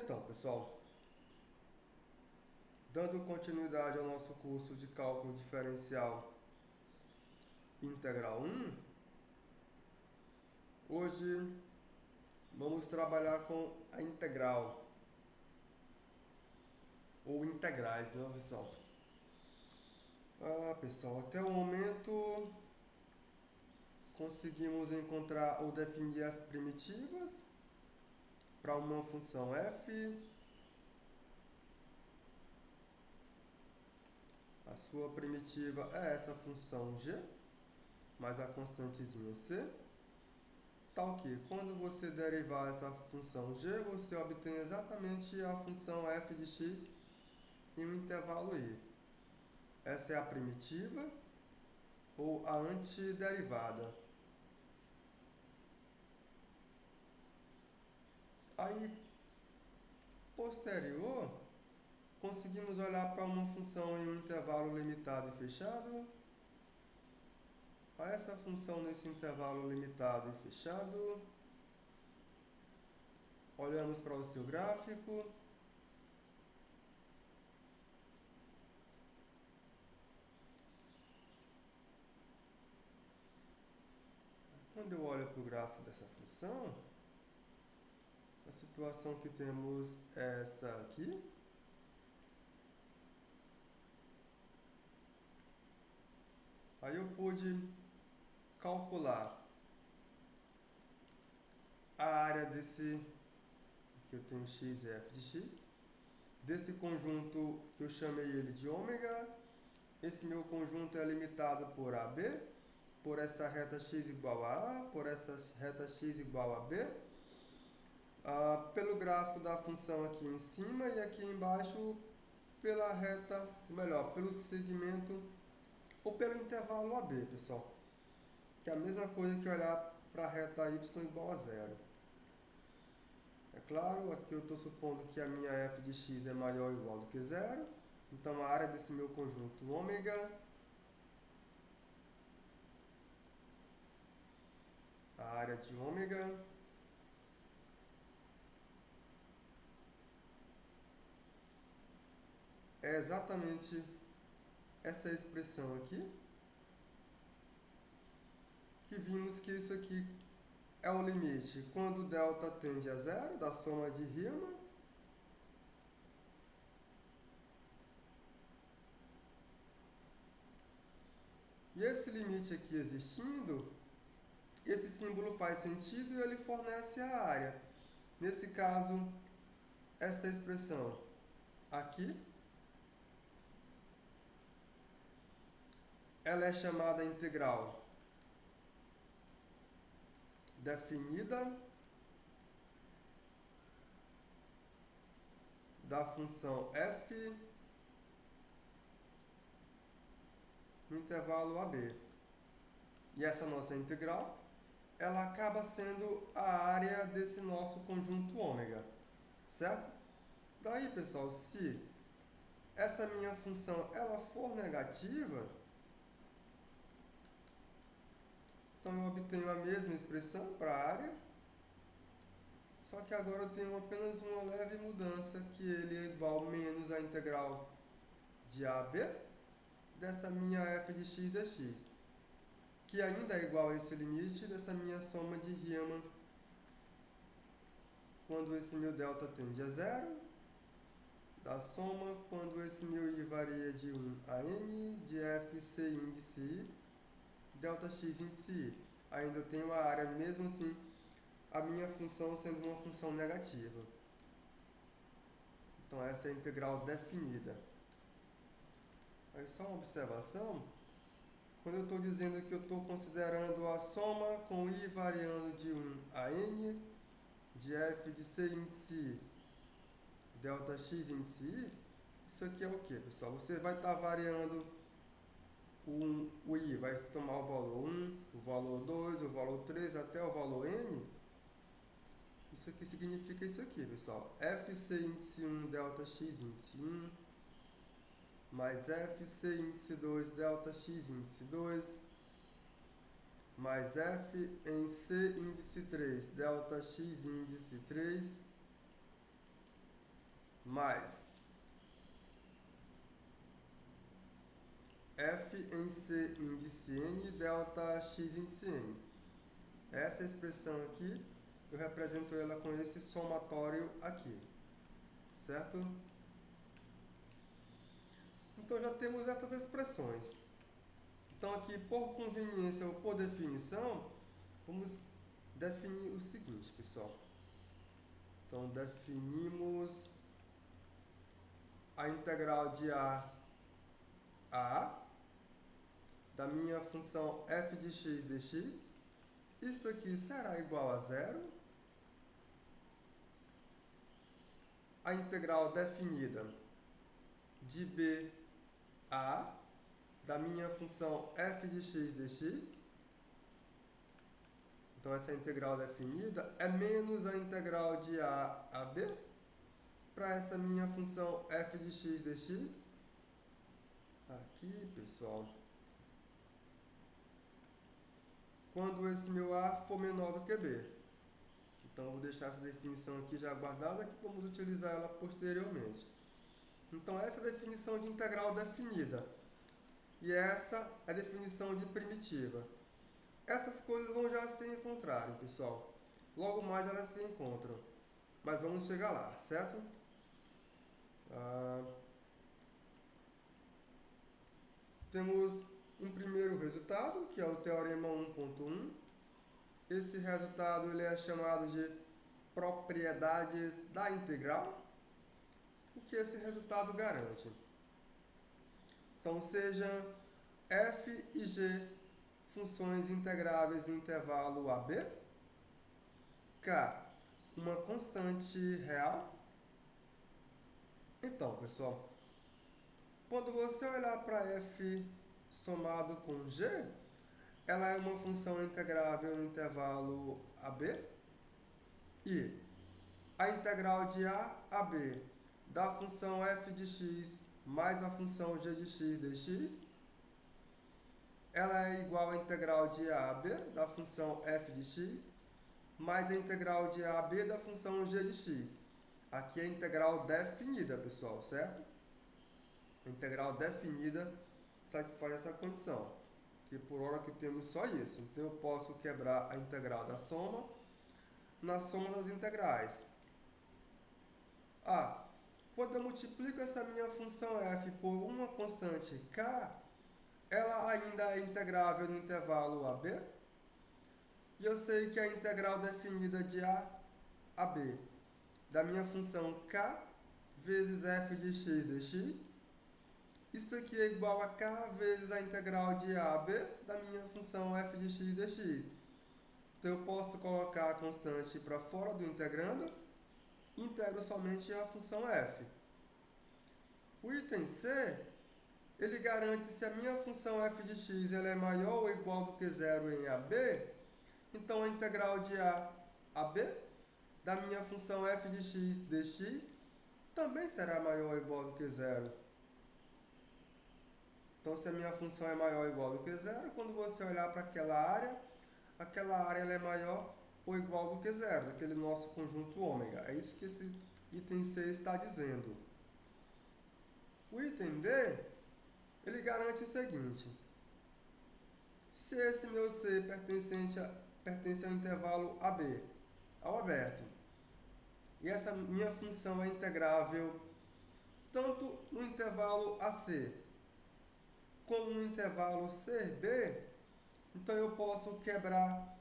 Então, pessoal, dando continuidade ao nosso curso de cálculo diferencial integral 1, hoje vamos trabalhar com a integral, ou integrais, né, pessoal? Pessoal, até o momento conseguimos encontrar ou definir as primitivas para uma função f. A sua primitiva é essa função g, mais a constantezinha c. Tal que, quando você derivar essa função g, você obtém exatamente a função f de x em um intervalo i. Essa é a primitiva ou a antiderivada. Aí, posterior, conseguimos olhar para uma função em um intervalo limitado e fechado. A essa função nesse intervalo limitado e fechado, olhamos para o seu gráfico. Quando eu olho para o gráfico dessa função, a situação que temos é esta aqui. Aí eu pude calcular a área desse, aqui eu tenho x e f de x, desse conjunto que eu chamei ele de ômega. Esse meu conjunto é limitado por AB, por essa reta x igual a A, por essa reta x igual a B, pelo gráfico da função aqui em cima e aqui embaixo pela reta, melhor, pelo segmento ou pelo intervalo AB, pessoal. Que é a mesma coisa que olhar para a reta y igual a zero. É claro, aqui eu estou supondo que a minha f de x é maior ou igual do que zero. Então a área desse meu conjunto ômega, a área de ômega é exatamente essa expressão aqui, que vimos que isso aqui é o limite quando delta tende a zero, da soma de Riemann. E esse limite aqui existindo, esse símbolo faz sentido e ele fornece a área. Nesse caso, essa expressão aqui, ela é chamada integral definida da função f no intervalo AB. E essa nossa integral, ela acaba sendo a área desse nosso conjunto ômega, certo? Daí, pessoal, se essa minha função ela for negativa, então eu obtenho a mesma expressão para a área, só que agora eu tenho apenas uma leve mudança, que ele é igual menos a integral de AB dessa minha f de x dx, que ainda é igual a esse limite dessa minha soma de Riemann quando esse meu delta tende a zero, da soma quando esse meu i varia de 1 a n, de f c índice i, delta x índice i. Ainda eu tenho a área, mesmo assim, a minha função sendo uma função negativa. Então essa é a integral definida. Aí só uma observação, quando eu estou dizendo que eu estou considerando a soma com i variando de 1 a n, de f de c índice i, delta x índice i, isso aqui é o que, pessoal? Você vai estar variando o i, vai tomar o valor 1, o valor 2, o valor 3 até o valor n. Isso aqui significa isso aqui, pessoal. Fc índice 1 delta x índice 1 mais Fc índice 2 delta x índice 2 mais F em C índice 3 delta x índice 3 mais f em c índice n delta x índice n. Essa expressão aqui, eu represento ela com esse somatório aqui, certo? Então já temos essas expressões. Então aqui, por conveniência ou por definição, vamos definir o seguinte, pessoal. Então definimos a integral de a da minha função f de x dx. Isso aqui será igual a zero. A integral definida de b a da minha função f de x dx. Então, essa integral definida é menos a integral de a b para essa minha função f de x dx. Aqui, pessoal. Quando esse meu a for menor do que b. Então, vou deixar essa definição aqui já guardada, que vamos utilizar ela posteriormente. Então, essa é a definição de integral definida. E essa é a definição de primitiva. Essas coisas vão já se encontrarem, pessoal. Logo mais elas se encontram. Mas vamos chegar lá, certo? Temos um primeiro resultado, que é o teorema 1.1. Esse resultado ele é chamado de propriedades da integral. O que esse resultado garante? Então, seja f e g funções integráveis no intervalo AB, k uma constante real. Então, pessoal, quando você olhar para f somado com g, ela é uma função integrável no intervalo AB, e a integral de a b da função f de x mais a função g de x dx, ela é igual à integral de a b da função f de x mais a integral de a b da função g de x. Aqui é a integral definida, pessoal, certo? A integral definida satisfaz essa condição. E por hora que temos só isso. Então eu posso quebrar a integral da soma na soma das integrais. Quando eu multiplico essa minha função f por uma constante k, ela ainda é integrável no intervalo AB. E eu sei que a integral definida de a b da minha função k vezes f de x dx, isso aqui é igual a k vezes a integral de a b da minha função f de x dx. Então eu posso colocar a constante para fora do integrando e integro somente a função f. O item C, ele garante se a minha função f de x ela é maior ou igual do que zero em AB, então a integral de a b da minha função f de x dx também será maior ou igual do que zero. Então, se a minha função é maior ou igual do que zero, quando você olhar para aquela área ela é maior ou igual do que zero, aquele nosso conjunto ômega. É isso que esse item C está dizendo. O item D, ele garante o seguinte: se esse meu C pertence ao intervalo AB, ao aberto, e essa minha função é integrável tanto no intervalo AC como no intervalo CB, então eu posso quebrar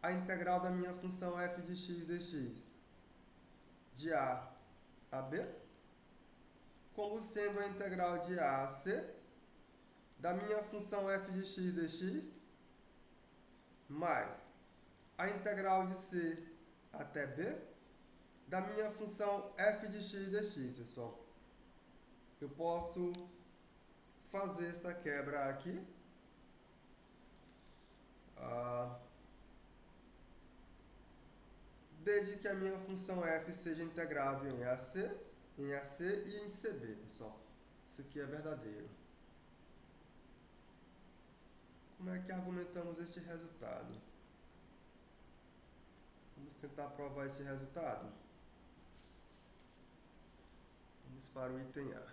a integral da minha função f de x dx de a B como sendo a integral de a C da minha função f de x dx mais a integral de C até B da minha função f de x dx, pessoal. Eu posso fazer esta quebra aqui. Desde que a minha função f seja integrável em AC e em CB, pessoal. Isso aqui é verdadeiro. Como é que argumentamos este resultado? Vamos tentar provar este resultado. Vamos para o item A.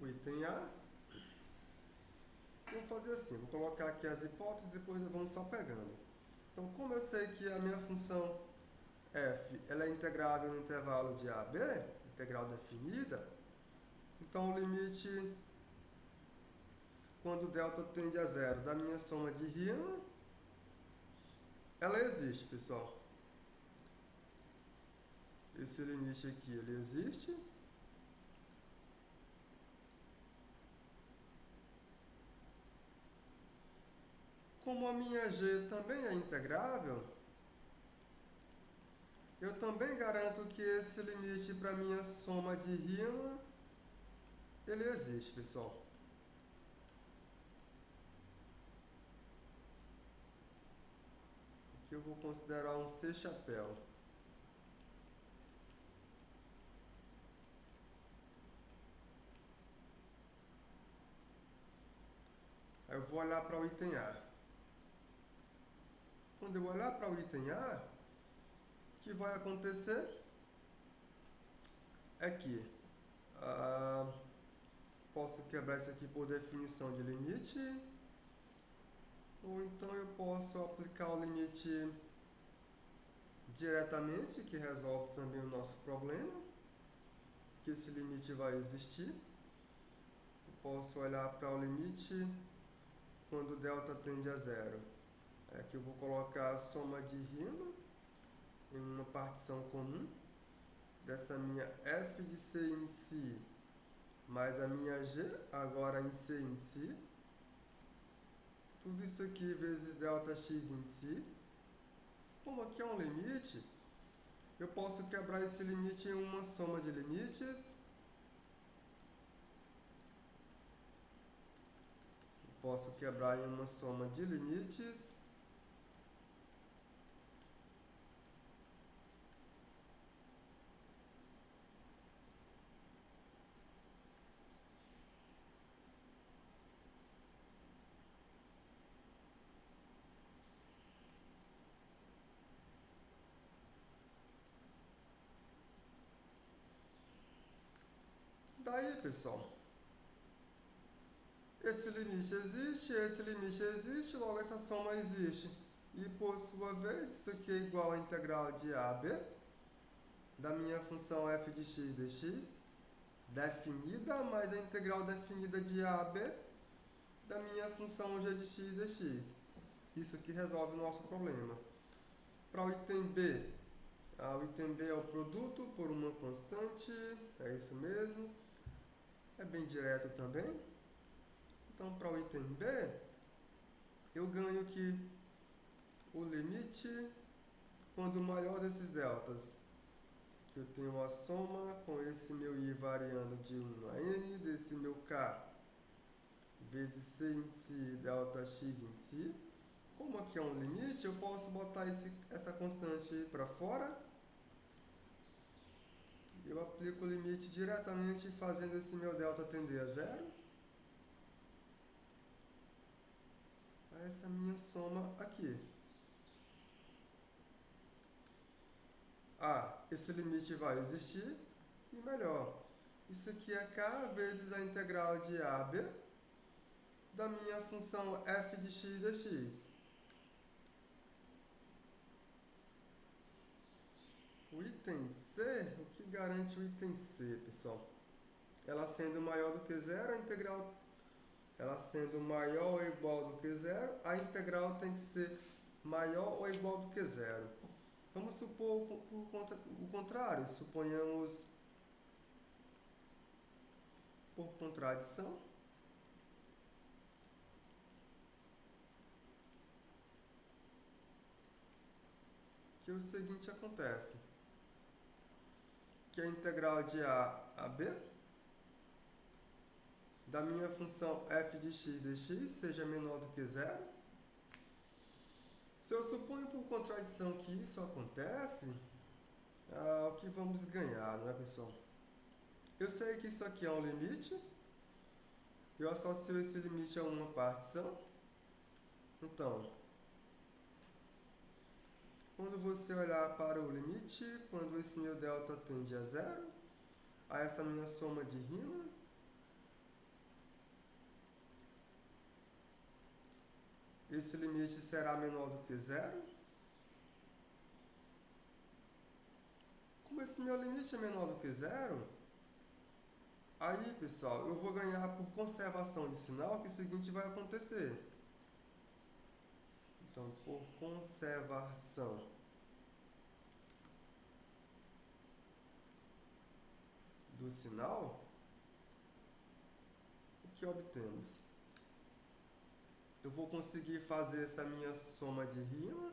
O item A, vou fazer assim, vou colocar aqui as hipóteses, depois vamos só pegando. Então, como eu sei que a minha função f ela é integrável no intervalo de a a b, integral definida, então o limite quando delta tende a zero da minha soma de Riemann, ela existe, pessoal. Esse limite aqui, ele existe. Como a minha g também é integrável, eu também garanto que esse limite para minha soma de Riemann, ele existe, pessoal. Aqui eu vou considerar um C-chapéu. Aí eu vou olhar para o item A. Quando eu olhar para o item A, o que vai acontecer é que posso quebrar isso aqui por definição de limite, ou então eu posso aplicar o limite diretamente, que resolve também o nosso problema, que esse limite vai existir. Eu posso olhar para o limite quando delta tende a zero. Aqui eu vou colocar a soma de Riemann em uma partição comum dessa minha f de c em si mais a minha g, agora em c em si. Tudo isso aqui vezes delta x em si. Como aqui é um limite, eu posso quebrar esse limite em uma soma de limites. Posso quebrar em uma soma de limites. Daí, pessoal, esse limite existe, logo essa soma existe. E, por sua vez, isso aqui é igual à integral de a a b da minha função f de x dx, definida, mais a integral definida de a a b da minha função g de x dx. Isso aqui resolve o nosso problema. Para o item B, o item B é o produto por uma constante, é isso mesmo. É bem direto também. Então, para o item B, eu ganho que o limite, quando o maior desses deltas, que eu tenho a soma com esse meu i variando de 1 a n, desse meu k vezes c em si, delta x em si. Como aqui é um limite, eu posso botar essa constante para fora. Eu aplico o limite diretamente fazendo esse meu delta tender a zero. A essa minha soma aqui. Esse limite vai existir. E melhor, isso aqui é k vezes a integral de a a b da minha função f de x dx. O item C, o que garante o item C, pessoal? Ela sendo maior do que zero, a integral, ela sendo maior ou igual do que zero, a integral tem que ser maior ou igual do que zero. Vamos supor o contrário, suponhamos por contradição. Que o seguinte acontece, que a integral de a a b da minha função f de x dx seja menor do que zero. Se eu suponho por contradição que isso acontece, o que vamos ganhar, não é, pessoal? Eu sei que isso aqui é um limite. Eu associo esse limite a uma partição. Então, quando você olhar para o limite, quando esse meu delta tende a zero, a essa minha soma de rima, esse limite será menor do que zero. Como esse meu limite é menor do que zero, aí, pessoal, eu vou ganhar por conservação de sinal que o seguinte vai acontecer. Então, por conservação do sinal, o que obtemos? Eu vou conseguir fazer essa minha soma de rima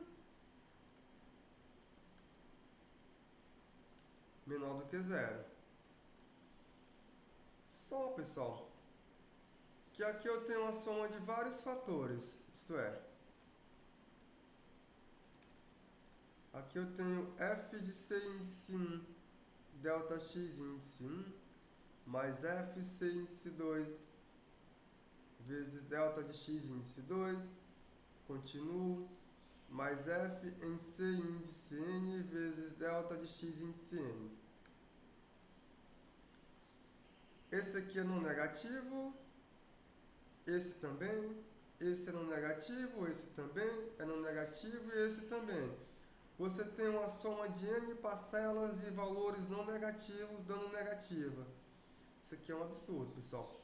menor do que zero. Só, pessoal, que aqui eu tenho uma soma de vários fatores, isto é, aqui eu tenho f de c índice 1, delta x índice 1, mais f c índice 2, vezes delta de x índice 2, continuo, mais f em c índice n, vezes delta de x índice n. Esse aqui é no negativo, esse também, esse é no negativo, esse também é no negativo e esse também. Você tem uma soma de n parcelas e valores não negativos dando negativa. Isso aqui é um absurdo, pessoal.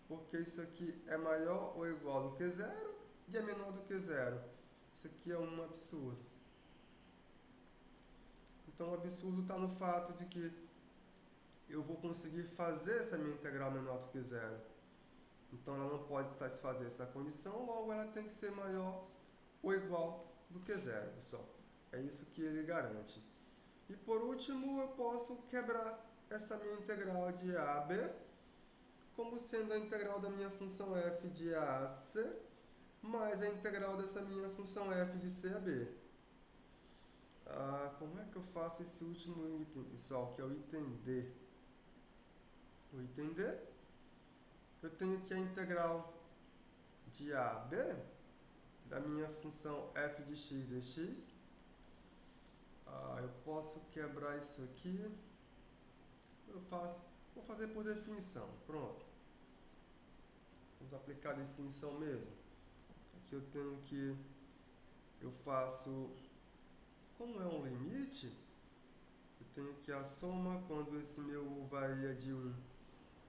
Porque isso aqui é maior ou igual do que zero e é menor do que zero. Isso aqui é um absurdo. Então o absurdo está no fato de que eu vou conseguir fazer essa minha integral menor do que zero. Então ela não pode satisfazer essa condição, logo ela tem que ser maior ou igual do que zero, pessoal. É isso que ele garante. E por último, eu posso quebrar essa minha integral de a a b como sendo a integral da minha função f de a a c mais a integral dessa minha função f de c a b. Como é que eu faço esse último item, pessoal, que é o item D? O item D, eu tenho que a integral de a a b da minha função f de x dx. Eu posso quebrar isso aqui. Vou fazer por definição. Pronto. Vamos aplicar a definição mesmo. Aqui eu tenho que eu faço, como é um limite, eu tenho que a soma quando esse meu u varia de 1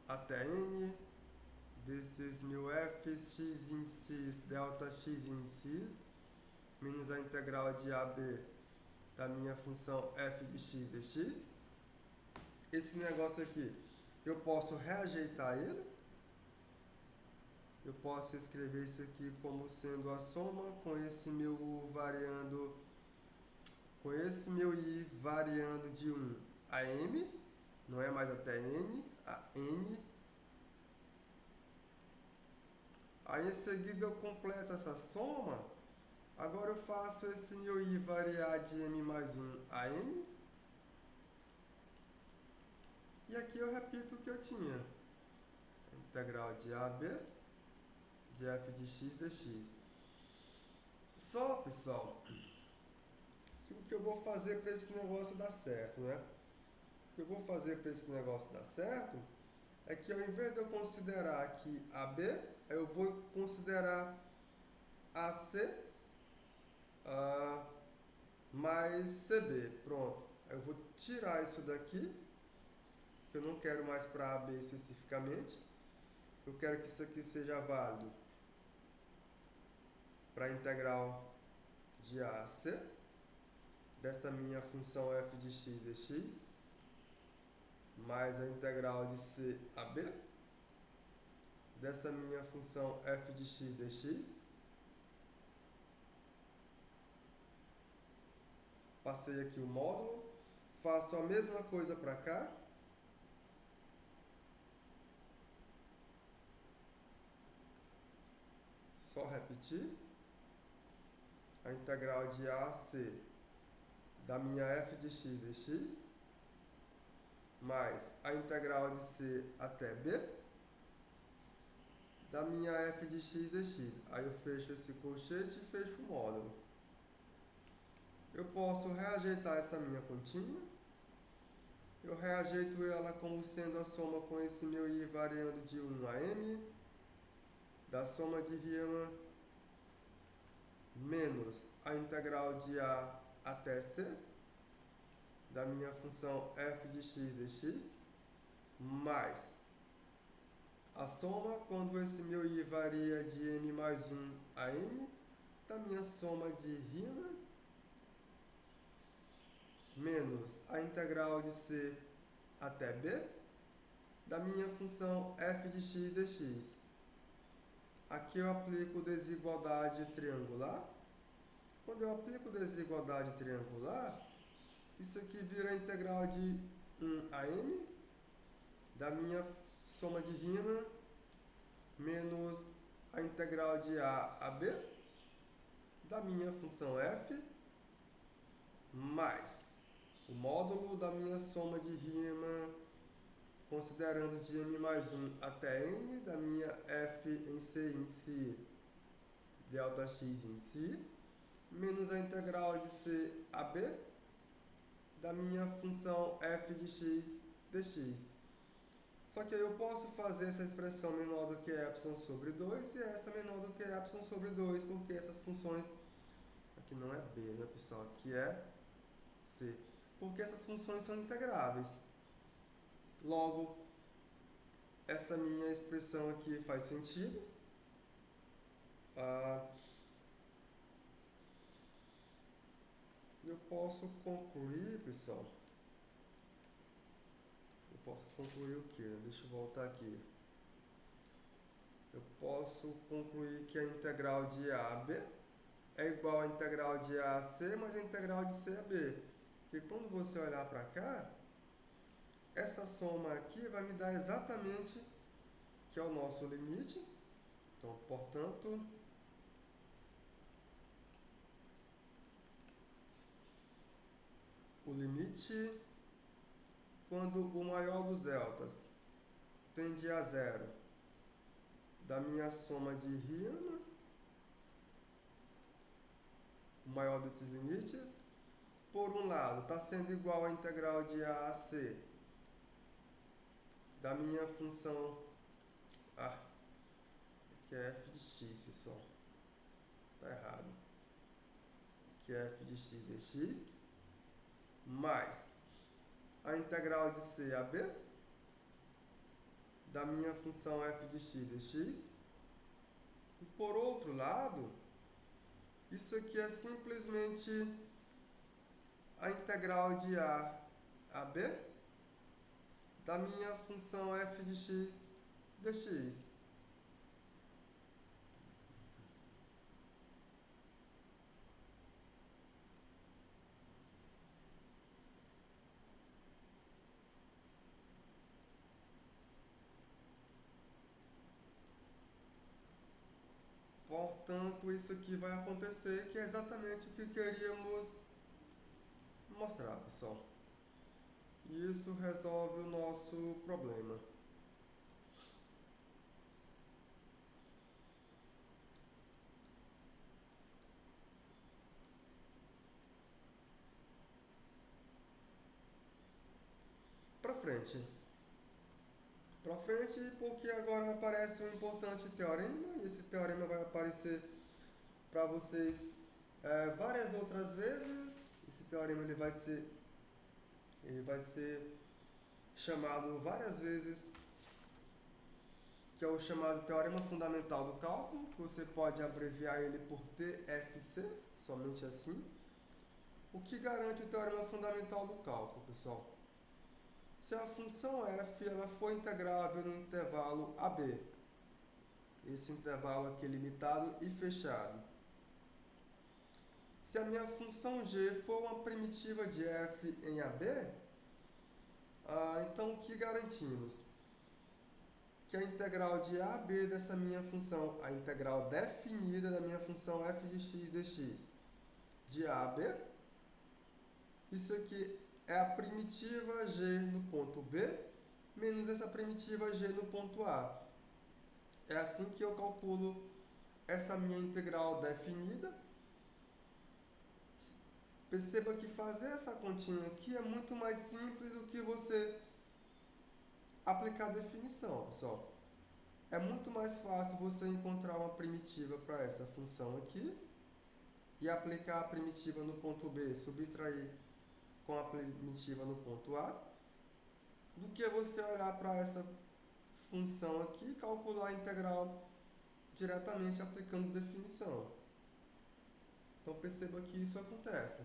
até n, desses meu f x índices delta x índices, menos a integral de a b da minha função f de x dx. Esse negócio aqui, eu posso reajeitar ele. Eu posso escrever isso aqui como sendo a soma com esse meu u variando, com esse meu i variando de 1 a m, não é mais até n, a n. Aí em seguida eu completo essa soma. Agora eu faço esse meu i variar de m mais 1 a n. E aqui eu repito o que eu tinha. Integral de a a b de f de x dx. Só, pessoal, que o que eu vou fazer para esse negócio dar certo, né? O que eu vou fazer para esse negócio dar certo é que ao invés de eu considerar aqui AB, eu vou considerar AC mais CB. Pronto. Eu vou tirar isso daqui, que eu não quero mais para AB especificamente. Eu quero que isso aqui seja válido para a integral de A a C dessa minha função f de x dx mais a integral de C a B dessa minha função f de x dx. Passei aqui o módulo, faço a mesma coisa para cá. Só repetir. A integral de A a C da minha f de x dx, mais a integral de c até b, da minha f de x dx. Aí eu fecho esse colchete e fecho o módulo. Eu posso reajeitar essa minha continha. Eu reajeito ela como sendo a soma com esse meu i variando de 1 a m, da soma de Riemann, menos a integral de a até c, da minha função f de x dx, mais a soma quando esse meu i varia de m mais 1 a m, da minha soma de Riemann, menos a integral de c até b, da minha função f de x dx. Aqui eu aplico desigualdade triangular. Quando eu aplico desigualdade triangular, isso aqui vira a integral de 1 a m, da minha soma de Riemann, menos a integral de a b, da minha função f, mais o módulo da minha soma de Riemann, considerando de m mais 1 até n, da minha f em c em si, delta x em si, menos a integral de c a b, da minha função f de x dx. Só que aí eu posso fazer essa expressão menor do que epsilon sobre 2 e essa menor do que epsilon sobre 2, porque essas funções, aqui não é b, né, pessoal? Aqui é c. Porque essas funções são integráveis. Logo, essa minha expressão aqui faz sentido. Eu posso concluir, pessoal. Eu posso concluir o quê? Deixa eu voltar aqui. Eu posso concluir que a integral de a a b é igual à integral de a a c mais a integral de c a b. Porque quando você olhar para cá, essa soma aqui vai me dar exatamente que é o nosso limite. Então, portanto, o limite quando o maior dos deltas tende a zero, da minha soma de Riemann, o maior desses limites, por um lado, está sendo igual à integral de a a c, da minha função, que é f de x, pessoal. Está errado. Que é f de x dx, mais a integral de c a b, da minha função f de x dx. E por outro lado, isso aqui é simplesmente a integral de a b, da minha função f de x dx. Portanto, isso aqui vai acontecer, que é exatamente o que queríamos mostrar, pessoal. E isso resolve o nosso problema. Para frente. Para frente, porque agora aparece um importante teorema, e esse teorema vai aparecer para vocês várias outras vezes. Esse teorema ele vai ser chamado várias vezes, que é o chamado teorema fundamental do cálculo, que você pode abreviar ele por TFC, somente assim. O que garante o teorema fundamental do cálculo, pessoal? Se a função f ela for integrável no intervalo AB, esse intervalo aqui é limitado e fechado. Se a minha função g for uma primitiva de f em AB, então o que garantimos? Que a integral de a a b dessa minha função, a integral definida da minha função f de x dx, de a a b, Isso aqui é a primitiva g no ponto B menos essa primitiva g no ponto A. É assim que eu calculo essa minha integral definida. Perceba que fazer essa continha aqui é muito mais simples do que você aplicar a definição, pessoal. É muito mais fácil você encontrar uma primitiva para essa função aqui e aplicar a primitiva no ponto B, subtrair com a primitiva no ponto A, do que você olhar para essa função aqui e calcular a integral diretamente aplicando definição. Então perceba que isso acontece.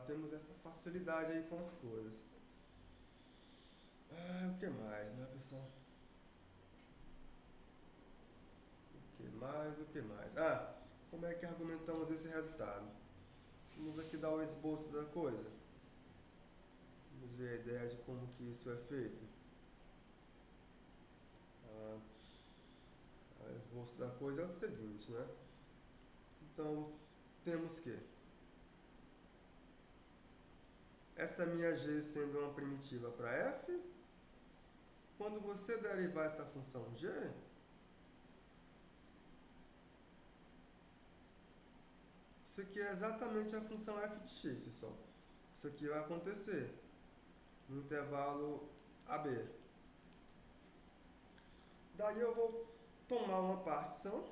Temos essa facilidade aí com as coisas. O que mais, né, pessoal? O que mais? Como é que argumentamos esse resultado? Vamos aqui dar o esboço da coisa. Vamos ver a ideia de como que isso é feito. O esboço da coisa é o seguinte, né? Então, temos que essa minha g sendo uma primitiva para f, quando você derivar essa função g, isso aqui é exatamente a função f de x, pessoal. Isso aqui vai acontecer no intervalo AB. Daí eu vou tomar uma partição,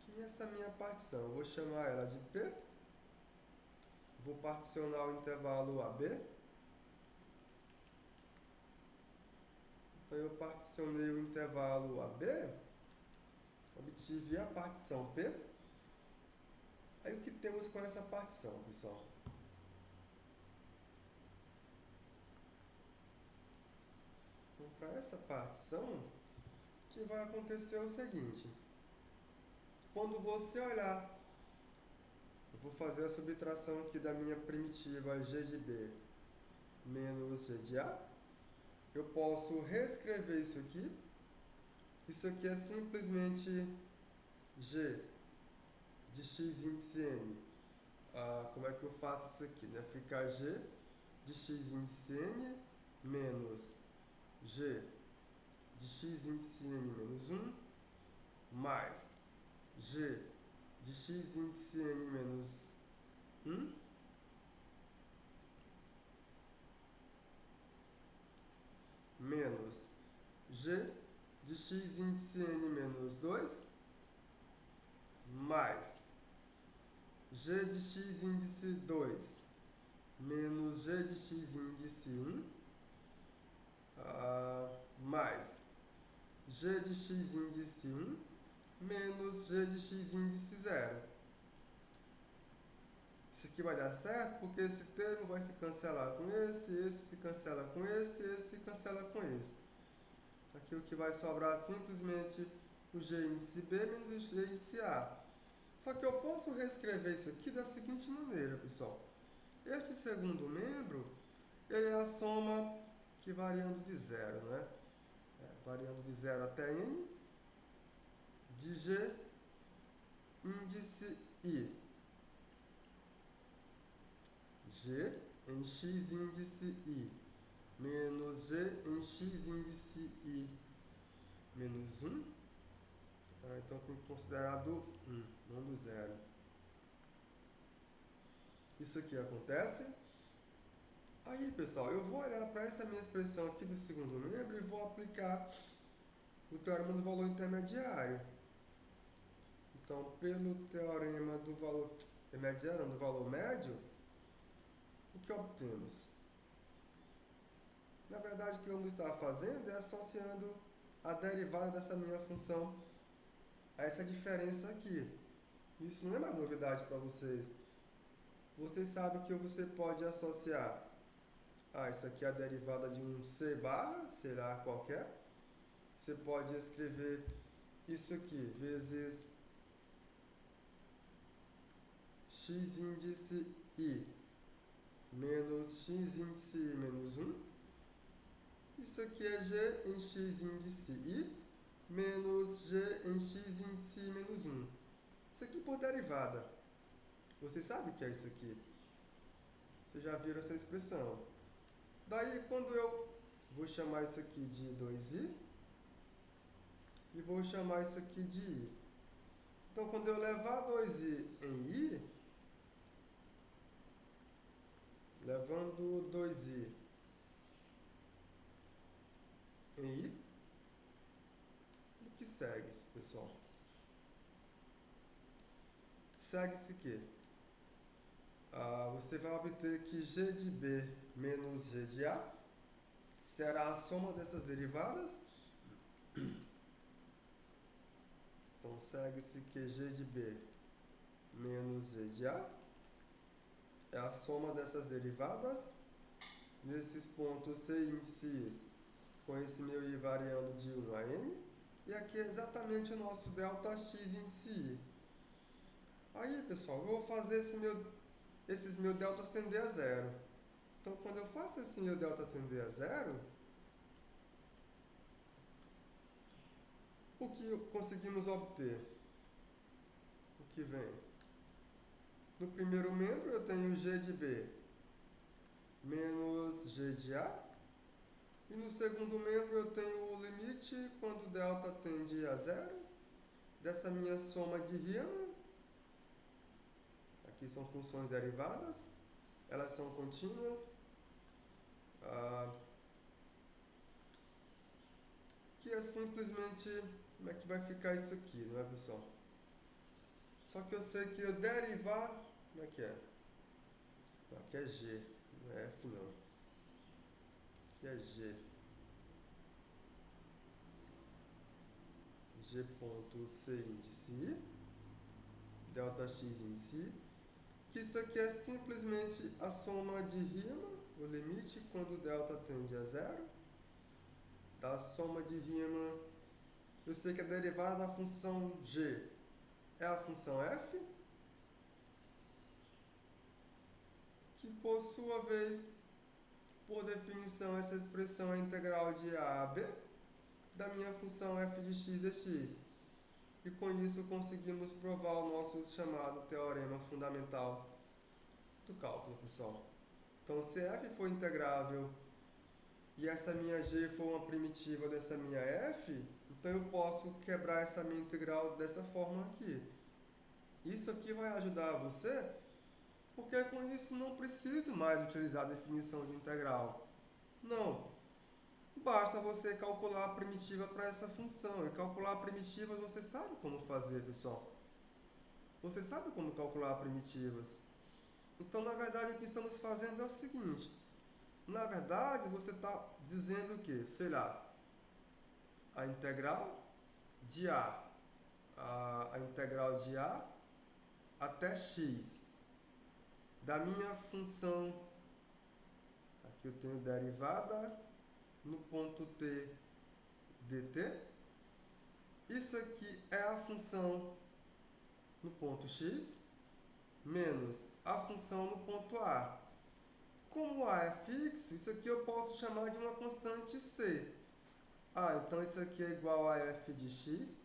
que é essa minha partição. Eu vou chamar ela de P. Vou particionar o intervalo AB. Então eu particionei o intervalo AB, obtive a partição P. Aí o que temos com essa partição, pessoal? Então, para essa partição, o que vai acontecer é o seguinte. Quando você olhar, eu vou fazer a subtração aqui da minha primitiva g de B menos g de A. Eu posso reescrever isso aqui. Isso aqui é simplesmente g de x índice n. Como é que eu faço isso aqui? Né? Fica g de x índice n menos g de x índice n menos 1 mais g de x índice n menos 1 menos g de x índice n menos 2 mais g de x índice 2 menos g de x índice 1 mais g de x índice 1 menos g de x índice 0. Isso aqui vai dar certo porque esse termo vai se cancelar com esse se cancela com esse se cancela com esse. Aqui o que vai sobrar é simplesmente o g índice B menos o g índice A. Só que eu posso reescrever isso aqui da seguinte maneira, pessoal. Este segundo membro, ele é a soma que variando de 0, né? Variando de 0 até n, de g índice I. G em x índice I menos g em x índice I menos 1. Então tem que considerar do 1, não do 0. Isso aqui acontece. Aí, pessoal, eu vou olhar para essa minha expressão aqui do segundo membro e vou aplicar o teorema do valor intermediário. Então, pelo teorema do valor intermediário, do valor médio, o que obtemos? Na verdade, o que vamos estar fazendo é associando a derivada dessa minha função a essa diferença aqui. Isso não é mais novidade para vocês. Vocês sabem que você pode associar isso aqui é a derivada de um c barra, sei lá, qualquer. Você pode escrever isso aqui vezes x índice I menos x índice I menos 1. Isso aqui é g em x índice I menos g em x índice I menos 1. Isso aqui por derivada. Vocês sabem o que é isso aqui? Vocês já viram essa expressão. Daí, quando eu vou chamar isso aqui de 2i e vou chamar isso aqui de i. Então, quando eu levar 2i em i, levando 2i em i, o que segue, pessoal? Segue-se que você vai obter que g de b menos g de a será a soma dessas derivadas. Então, segue-se que g de b menos g de a é a soma dessas derivadas nesses pontos c índices com esse meu i variando de 1 a n. E aqui é exatamente o nosso delta x índice i. Aí, pessoal, eu vou fazer esses meus deltas tender a zero. Então, quando eu faço esse meu delta tender a zero, o que conseguimos obter? O que vem? No primeiro membro eu tenho g de b menos g de a. E no segundo membro eu tenho o limite quando delta tende a zero dessa minha soma de Riemann. Aqui são funções derivadas, elas são contínuas. Que é simplesmente como é que vai ficar isso aqui, não é, pessoal? Só que eu sei que eu derivar, como é que é? Não, aqui é g, não é f não. Aqui é g. G ponto c índice i, delta x índice i, que isso aqui é simplesmente a soma de Riemann, o limite quando delta tende a zero, da soma de Riemann. Eu sei que a derivada da função g é a função f, que por sua vez, por definição, essa expressão é integral de a b da minha função f de x dx. E com isso conseguimos provar o nosso chamado teorema fundamental do cálculo, pessoal. Então, se f for integrável e essa minha g for uma primitiva dessa minha f, então eu posso quebrar essa minha integral dessa forma aqui. Isso aqui vai ajudar você, porque com isso não preciso mais utilizar a definição de integral. Não. Basta você calcular a primitiva para essa função. E calcular a primitiva você sabe como fazer, pessoal. Você sabe como calcular primitivas. Então, na verdade, o que estamos fazendo é o seguinte. Na verdade, você está dizendo que, sei lá, a integral de a integral de a até x da minha função, aqui eu tenho derivada no ponto t dt. Isso aqui é a função no ponto x menos a função no ponto a. Como a é fixo, isso aqui eu posso chamar de uma constante c. Então isso aqui é igual a f de x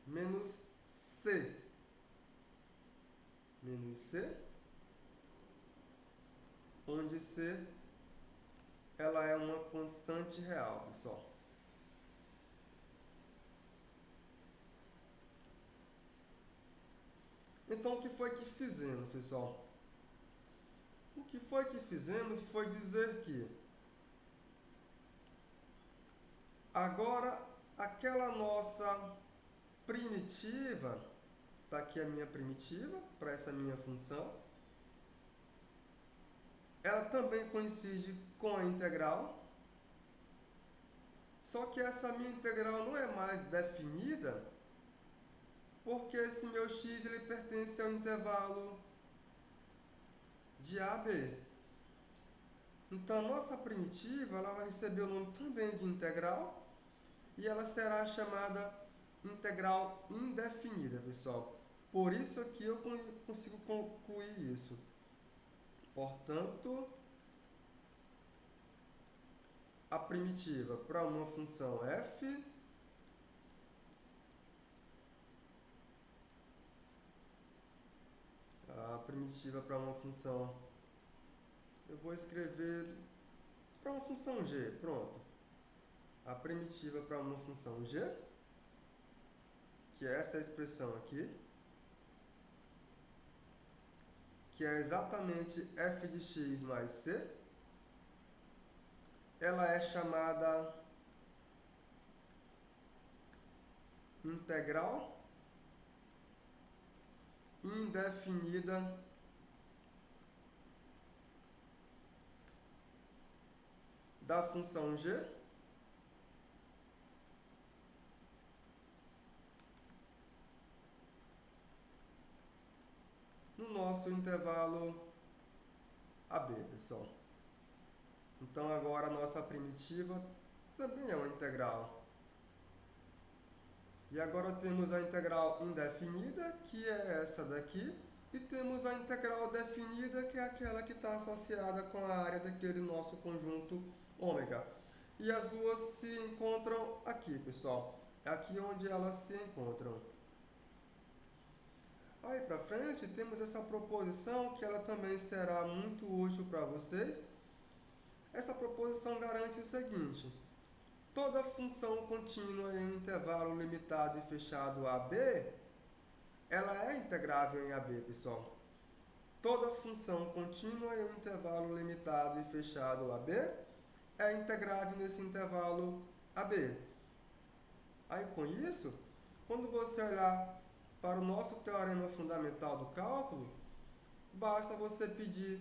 menos c. Menos c, onde c ela é uma constante real, pessoal. Então, o que foi que fizemos, pessoal? O que foi que fizemos foi dizer que agora aquela nossa primitiva, está aqui a minha primitiva para essa minha função, ela também coincide com a integral, só que essa minha integral não é mais definida, porque esse meu x ele pertence ao intervalo de a a b. Então, a nossa primitiva ela vai receber o nome também de integral e ela será chamada integral indefinida, pessoal. Por isso aqui eu consigo concluir isso. Portanto, a primitiva para uma função f primitiva para uma função. Eu vou escrever para uma função g, pronto. A primitiva para uma função g, que é essa expressão aqui, que é exatamente f de x mais c, ela é chamada integral indefinida da função g no nosso intervalo AB, pessoal. Então agora a nossa primitiva também é uma integral. E agora temos a integral indefinida, que é essa daqui, e temos a integral definida, que é aquela que está associada com a área daquele nosso conjunto ômega. E as duas se encontram aqui, pessoal. É aqui onde elas se encontram. Aí para frente, temos essa proposição, que ela também será muito útil para vocês. Essa proposição garante o seguinte: toda função contínua em um intervalo limitado e fechado AB, ela é integrável em AB, pessoal. Toda função contínua em um intervalo limitado e fechado AB é integrável nesse intervalo AB. Aí com isso, quando você olhar para o nosso teorema fundamental do cálculo, basta você pedir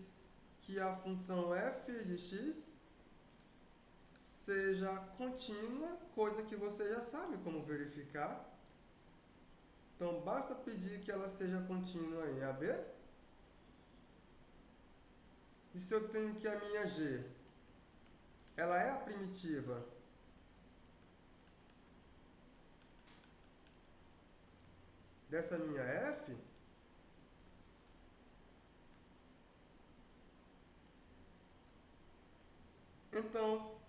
que a função f de x seja contínua, coisa que você já sabe como verificar. Então, basta pedir que ela seja contínua em AB. E se eu tenho que a minha g, ela é a primitiva dessa minha f, então,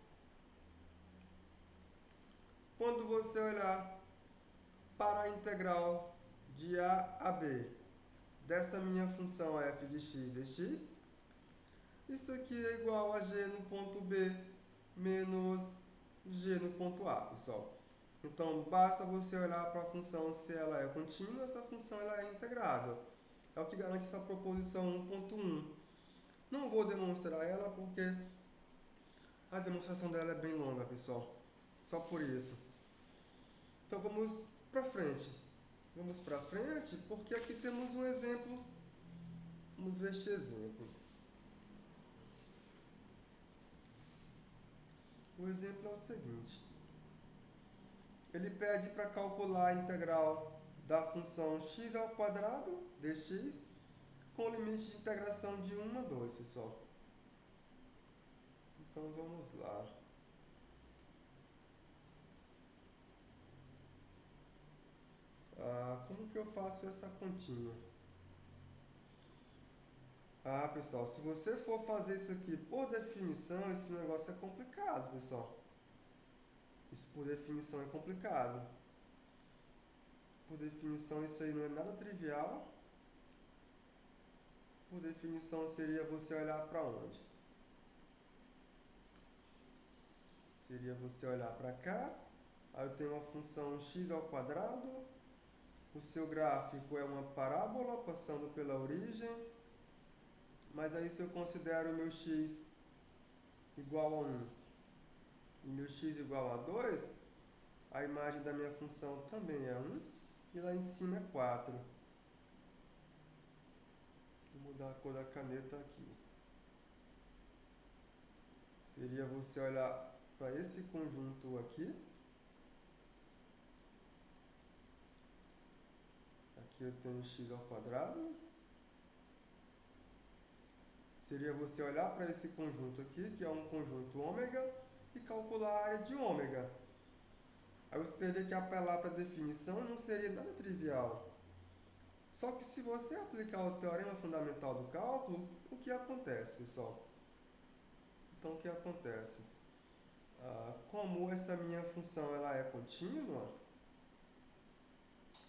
quando você olhar para a integral de a a b dessa minha função f de x dx, isso aqui é igual a g no ponto B menos g no ponto A, pessoal. Então, basta você olhar para a função se ela é contínua, essa função ela é integrável. É o que garante essa proposição 1.1. Não vou demonstrar ela porque a demonstração dela é bem longa, pessoal. Só por isso. Então, vamos para frente. Vamos para frente porque aqui temos um exemplo. Vamos ver este exemplo. O exemplo é o seguinte. Ele pede para calcular a integral da função x ao quadrado dx com limite de integração de 1 a 2, pessoal. Então vamos lá. Como que eu faço essa continha? Pessoal, se você for fazer isso aqui por definição, esse negócio é complicado, pessoal. Isso por definição é complicado. Por definição, isso aí não é nada trivial. Por definição, seria você olhar para onde? Seria você olhar para cá. Aí eu tenho uma função x ao quadrado. O seu gráfico é uma parábola passando pela origem. Mas aí se eu considero o meu x igual a 1 e meu x igual a 2, a imagem da minha função também é 1 e lá em cima é 4. Vou mudar a cor da caneta aqui. Seria você olhar para esse conjunto aqui. Aqui eu tenho x ao quadrado. Seria você olhar para esse conjunto aqui, que é um conjunto ômega, e calcular a área de ômega. Aí você teria que apelar para a definição e não seria nada trivial. Só que se você aplicar o teorema fundamental do cálculo, o que acontece, pessoal? Então, o que acontece? Como essa minha função ela é contínua,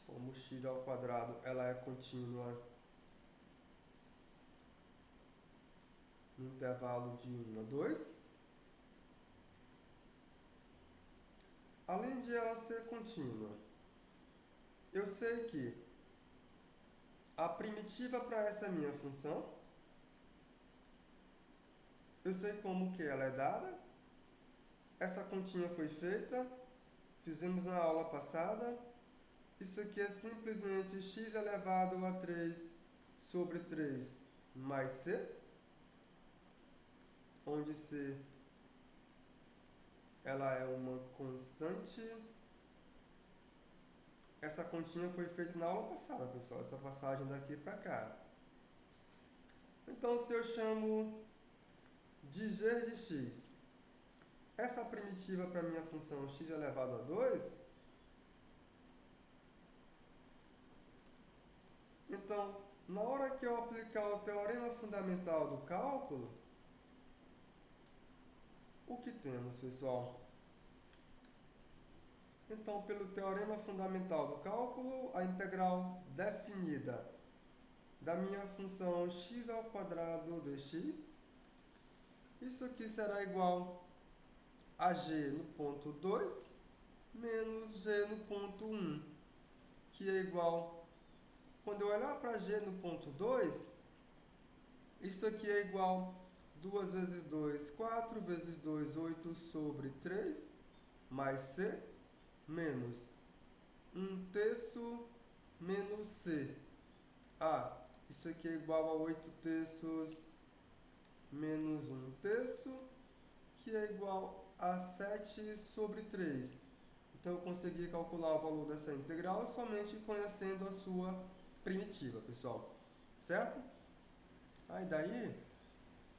como x ao quadrado ela é contínua no intervalo de 1 a 2. Além de ela ser contínua, eu sei que a primitiva para essa minha função, eu sei como que ela é dada. Essa continha foi feita, fizemos na aula passada. Isso aqui é simplesmente x elevado a 3 sobre 3 mais c, onde c ela é uma constante. Essa continha foi feita na aula passada, pessoal, essa passagem daqui para cá. Então, se eu chamo de g de x, essa primitiva para minha função x elevado a 2, então, na hora que eu aplicar o teorema fundamental do cálculo, o que temos, pessoal? Então, pelo teorema fundamental do cálculo, a integral definida da minha função x ao quadrado dx, isso aqui será igual a g no ponto 2 menos g no ponto 1, que é igual, quando eu olhar para g no ponto 2, isso aqui é igual 2 vezes 2, 4 vezes 2, 8 sobre 3, mais c, menos 1 terço menos c. Isso aqui é igual a 8 terços menos 1 terço, que é igual a 7 sobre 3. Então, eu consegui calcular o valor dessa integral somente conhecendo a sua primitiva, pessoal. Certo? Aí daí,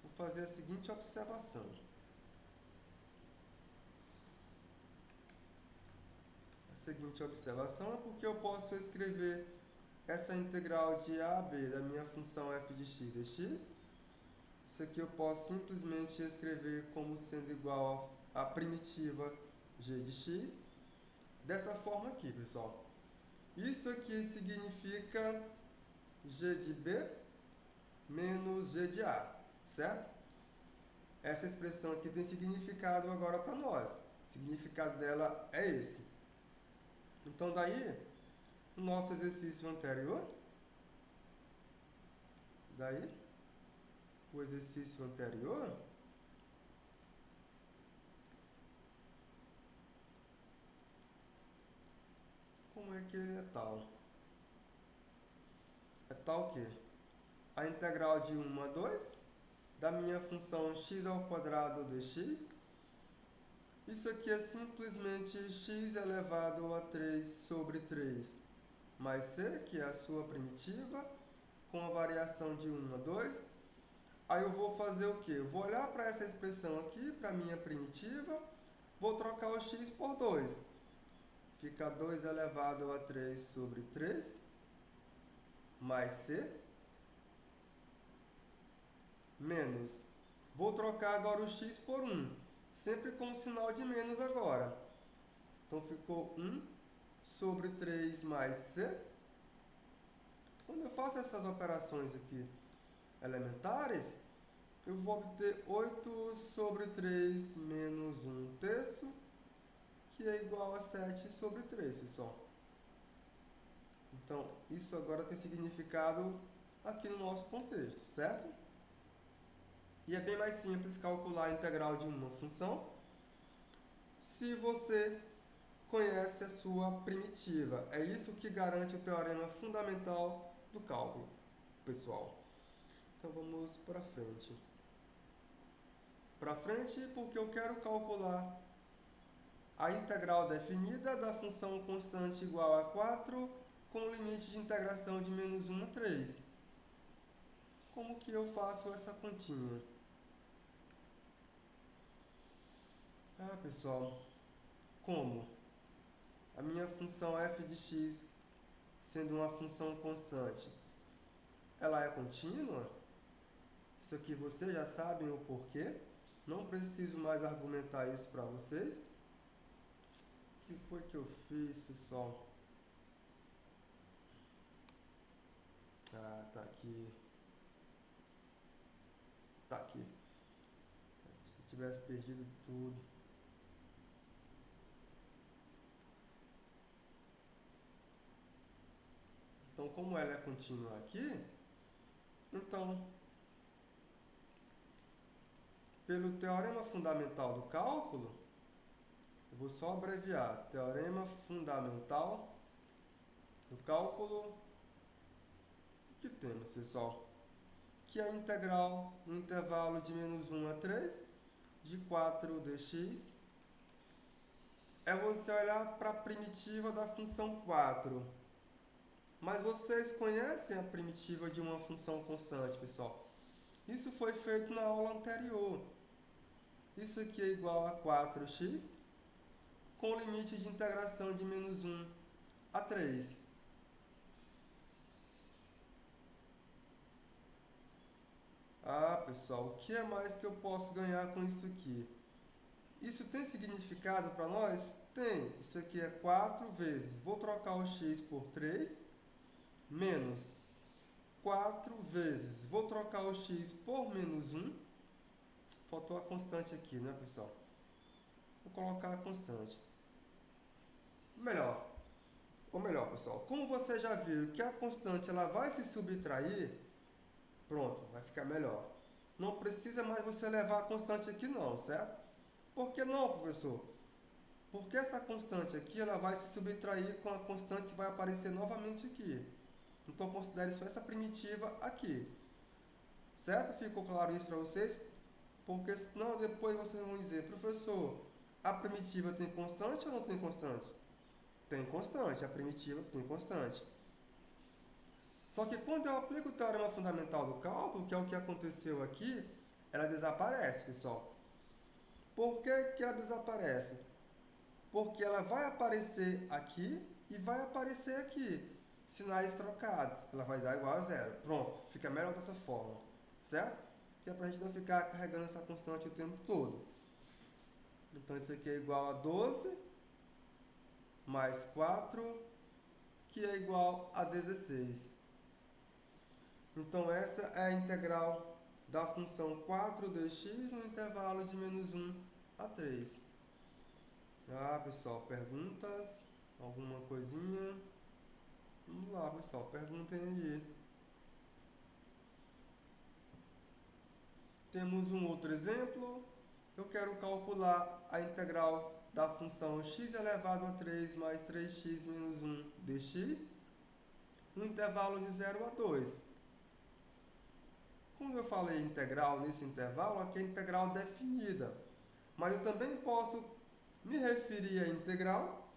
vou fazer a seguinte observação. A seguinte observação é porque eu posso escrever essa integral de a a b da minha função f de x dx. Isso aqui eu posso simplesmente escrever como sendo igual a primitiva g de x. Dessa forma aqui, pessoal. Isso aqui significa g de b menos g de a, certo? Essa expressão aqui tem significado agora para nós. O significado dela é esse. Então, daí, o nosso exercício anterior, como é que ele é tal? É tal que a integral de 1 a 2 da minha função x ao quadrado dx, isso aqui é simplesmente x elevado a 3 sobre 3 mais c, que é a sua primitiva, com a variação de 1 a 2. Aí eu vou fazer o quê? Eu vou olhar para essa expressão aqui, para a minha primitiva, vou trocar o x por 2. Fica 2 elevado a 3 sobre 3 mais c, menos. Vou trocar agora o x por 1, sempre com o sinal de menos agora. Então, ficou 1 sobre 3 mais c. Quando eu faço essas operações aqui elementares, eu vou obter 8 sobre 3 menos 1 terço, que é igual a 7 sobre 3, pessoal. Então, isso agora tem significado aqui no nosso contexto, certo? E é bem mais simples calcular a integral de uma função se você conhece a sua primitiva. É isso que garante o teorema fundamental do cálculo, pessoal. Então, vamos para frente. Para frente, porque eu quero calcular a integral definida da função constante igual a 4 com limite de integração de menos 1 a 3. Como que eu faço essa continha? Pessoal, como? A minha função f de x, sendo uma função constante, ela é contínua? Isso aqui vocês já sabem o porquê. Não preciso mais argumentar isso para vocês. O que foi que eu fiz, pessoal? Tá aqui. Tá aqui. Se eu tivesse perdido tudo. Então, como ela é contínua aqui, então, pelo teorema fundamental do cálculo, eu vou só abreviar, teorema fundamental do cálculo, o que temos, pessoal? Que a integral no intervalo de menos 1 a 3 de 4dx é você olhar para a primitiva da função 4. Mas vocês conhecem a primitiva de uma função constante, pessoal? Isso foi feito na aula anterior. Isso aqui é igual a 4x com limite de integração de menos 1 a 3. Ah, pessoal, o que é mais que eu posso ganhar com isso aqui? Isso tem significado para nós? Tem. Isso aqui é 4 vezes. Vou trocar o x por 3, menos 4 vezes. Vou trocar o x por menos 1. Faltou a constante aqui, né, pessoal? Vou colocar a constante. Ou melhor, pessoal, como você já viu que a constante ela vai se subtrair, pronto, vai ficar melhor. Não precisa mais você levar a constante aqui não, certo? Por que não, professor? Porque essa constante aqui ela vai se subtrair com a constante que vai aparecer novamente aqui. Então considere só essa primitiva aqui. Certo? Ficou claro isso para vocês? Porque senão depois vocês vão dizer, professor, a primitiva tem constante ou não tem constante? Tem constante, a primitiva tem constante. Só que quando eu aplico o teorema fundamental do cálculo, que é o que aconteceu aqui, ela desaparece, pessoal. Por que ela desaparece? Porque ela vai aparecer aqui e vai aparecer aqui. Sinais trocados. Ela vai dar igual a zero. Pronto, fica melhor dessa forma. Certo? Que é para a gente não ficar carregando essa constante o tempo todo. Então isso aqui é igual a 12 mais 4, que é igual a 16. Então essa é a integral da função 4dx no intervalo de menos 1 a 3. Ah, pessoal, perguntas? Alguma coisinha? Vamos lá, pessoal, perguntem aí. Temos um outro exemplo. Eu quero calcular a integral da função x elevado a 3 mais 3x menos 1 dx no intervalo de 0 a 2. Como eu falei integral nesse intervalo, aqui é integral definida. Mas eu também posso me referir à integral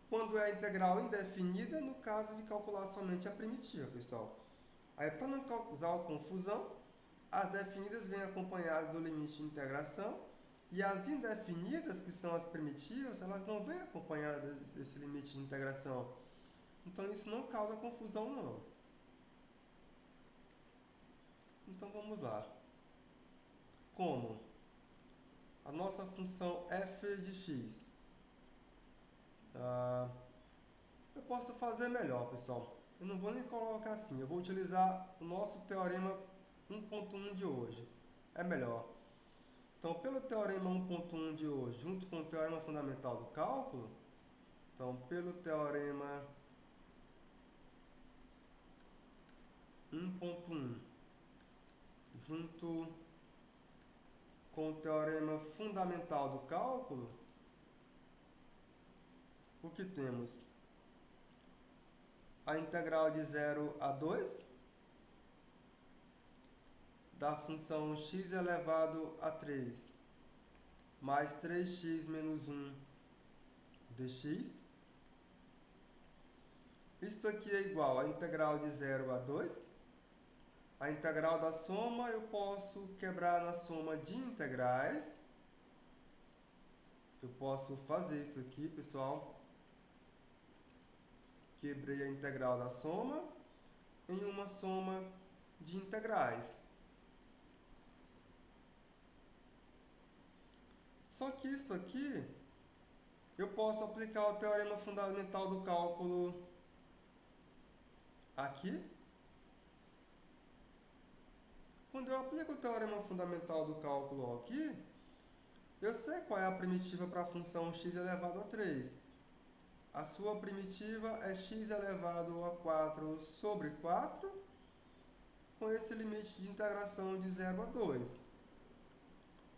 quando é a integral indefinida, no caso de calcular somente a primitiva, pessoal. Aí, para não causar confusão, as definidas vêm acompanhadas do limite de integração e as indefinidas, que são as primitivas, elas não vêm acompanhadas desse limite de integração. Então, isso não causa confusão, não. Então, vamos lá. Como? A nossa função f de x. Eu posso fazer melhor, pessoal. Eu não vou nem colocar assim. Eu vou utilizar o nosso teorema 1.1 de hoje. É melhor. Então, pelo teorema 1.1 de hoje, junto com o teorema fundamental do cálculo, então, pelo teorema 1.1, junto com o teorema fundamental do cálculo, o que temos? A integral de 0 a 2 da função x elevado a 3 mais 3x menos 1 dx. Isto aqui é igual a integral de 0 a 2. A integral da soma eu posso quebrar na soma de integrais. Eu posso fazer isso aqui, pessoal. Quebrei a integral da soma em uma soma de integrais. Só que isso aqui, eu posso aplicar o teorema fundamental do cálculo aqui. quando eu aplico o teorema fundamental do cálculo aqui, eu sei qual é a primitiva para a função x elevado a 3. A sua primitiva é x elevado a 4 sobre 4, com esse limite de integração de 0 a 2.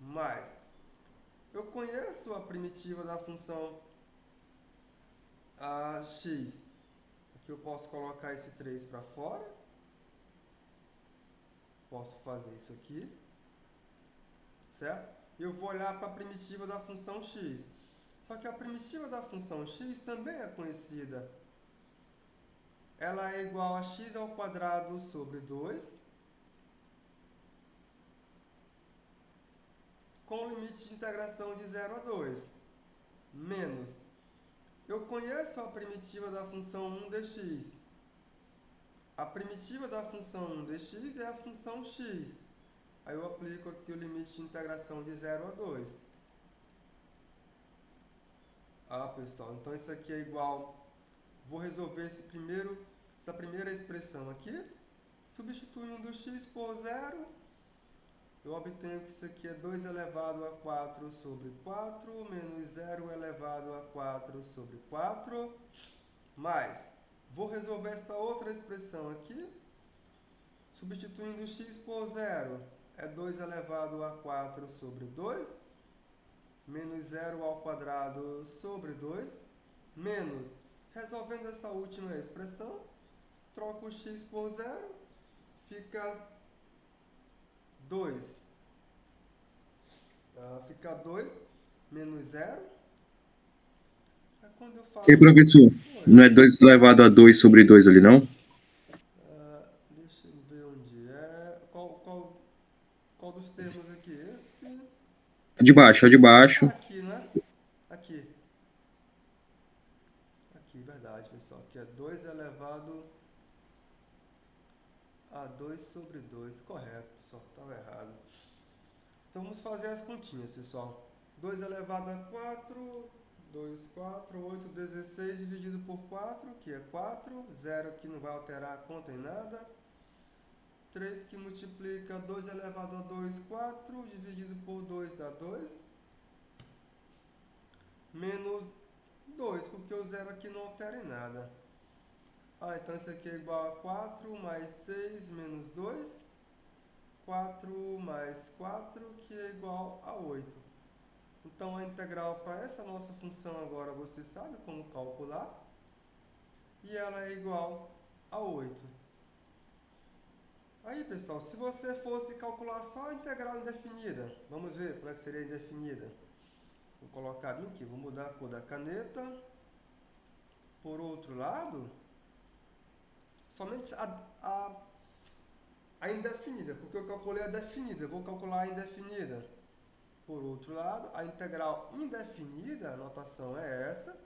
Mas eu conheço a primitiva da função x. Aqui eu posso colocar esse 3 para fora. Posso fazer isso aqui. Certo? Eu vou olhar para a primitiva da função x. Só que a primitiva da função x também é conhecida. Ela é igual a x ao quadrado sobre 2, com limite de integração de 0 a 2, menos. Eu conheço a primitiva da função 1 dx. A primitiva da função 1 dx é a função x. Aí eu aplico aqui o limite de integração de 0 a 2. Pessoal, então isso aqui é igual... Vou resolver essa primeira expressão aqui. Substituindo x por 0, eu obtenho que isso aqui é 2 elevado a 4 sobre 4, menos 0 elevado a 4 sobre 4, mais... Vou resolver essa outra expressão aqui. Substituindo x por 0, é 2 elevado a 4 sobre 2, menos 0 ao quadrado sobre 2, menos, resolvendo essa última expressão, troco o x por 0, fica 2. Fica 2 menos 0. Aí quando eu faço... E aí, professor, não é 2 elevado a 2 sobre 2 ali, não? Deixa eu ver onde é. Qual dos termos aqui? Esse... De baixo, é de baixo. Aqui, né? Aqui, verdade, pessoal. Aqui é 2 elevado a 2 sobre 2. Correto, pessoal. Estava errado. Então, vamos fazer as continhas, pessoal. 2 elevado a 4, 2, 4, 8, 16 dividido por 4, que é 4. 0 que não vai alterar a conta em nada. 3 que multiplica 2 elevado a 2, 4, dividido por 2 dá 2. Menos 2, porque o 0 aqui não altera em nada. Então isso aqui é igual a 4 mais 6 menos 2. 4 mais 4, que é igual a 8. Então, a integral para essa nossa função agora, você sabe como calcular. E ela é igual a 8. Aí, pessoal, se você fosse calcular só a integral indefinida, vamos ver como é que seria indefinida. Vou colocar bem aqui, vou mudar a cor da caneta. Por outro lado, somente a indefinida, porque eu calculei a definida, eu vou calcular a indefinida. Por outro lado, a integral indefinida, a notação é essa.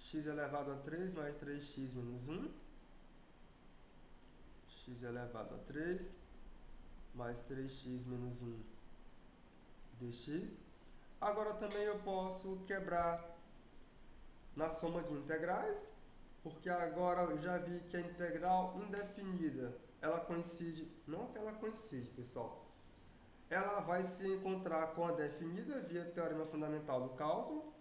X elevado a 3 mais 3x menos 1. X elevado a 3 mais 3x menos 1 dx. Agora também eu posso quebrar na soma de integrais, porque agora eu já vi que a integral indefinida, ela coincide, não que ela coincide, pessoal, ela vai se encontrar com a definida via teorema fundamental do cálculo.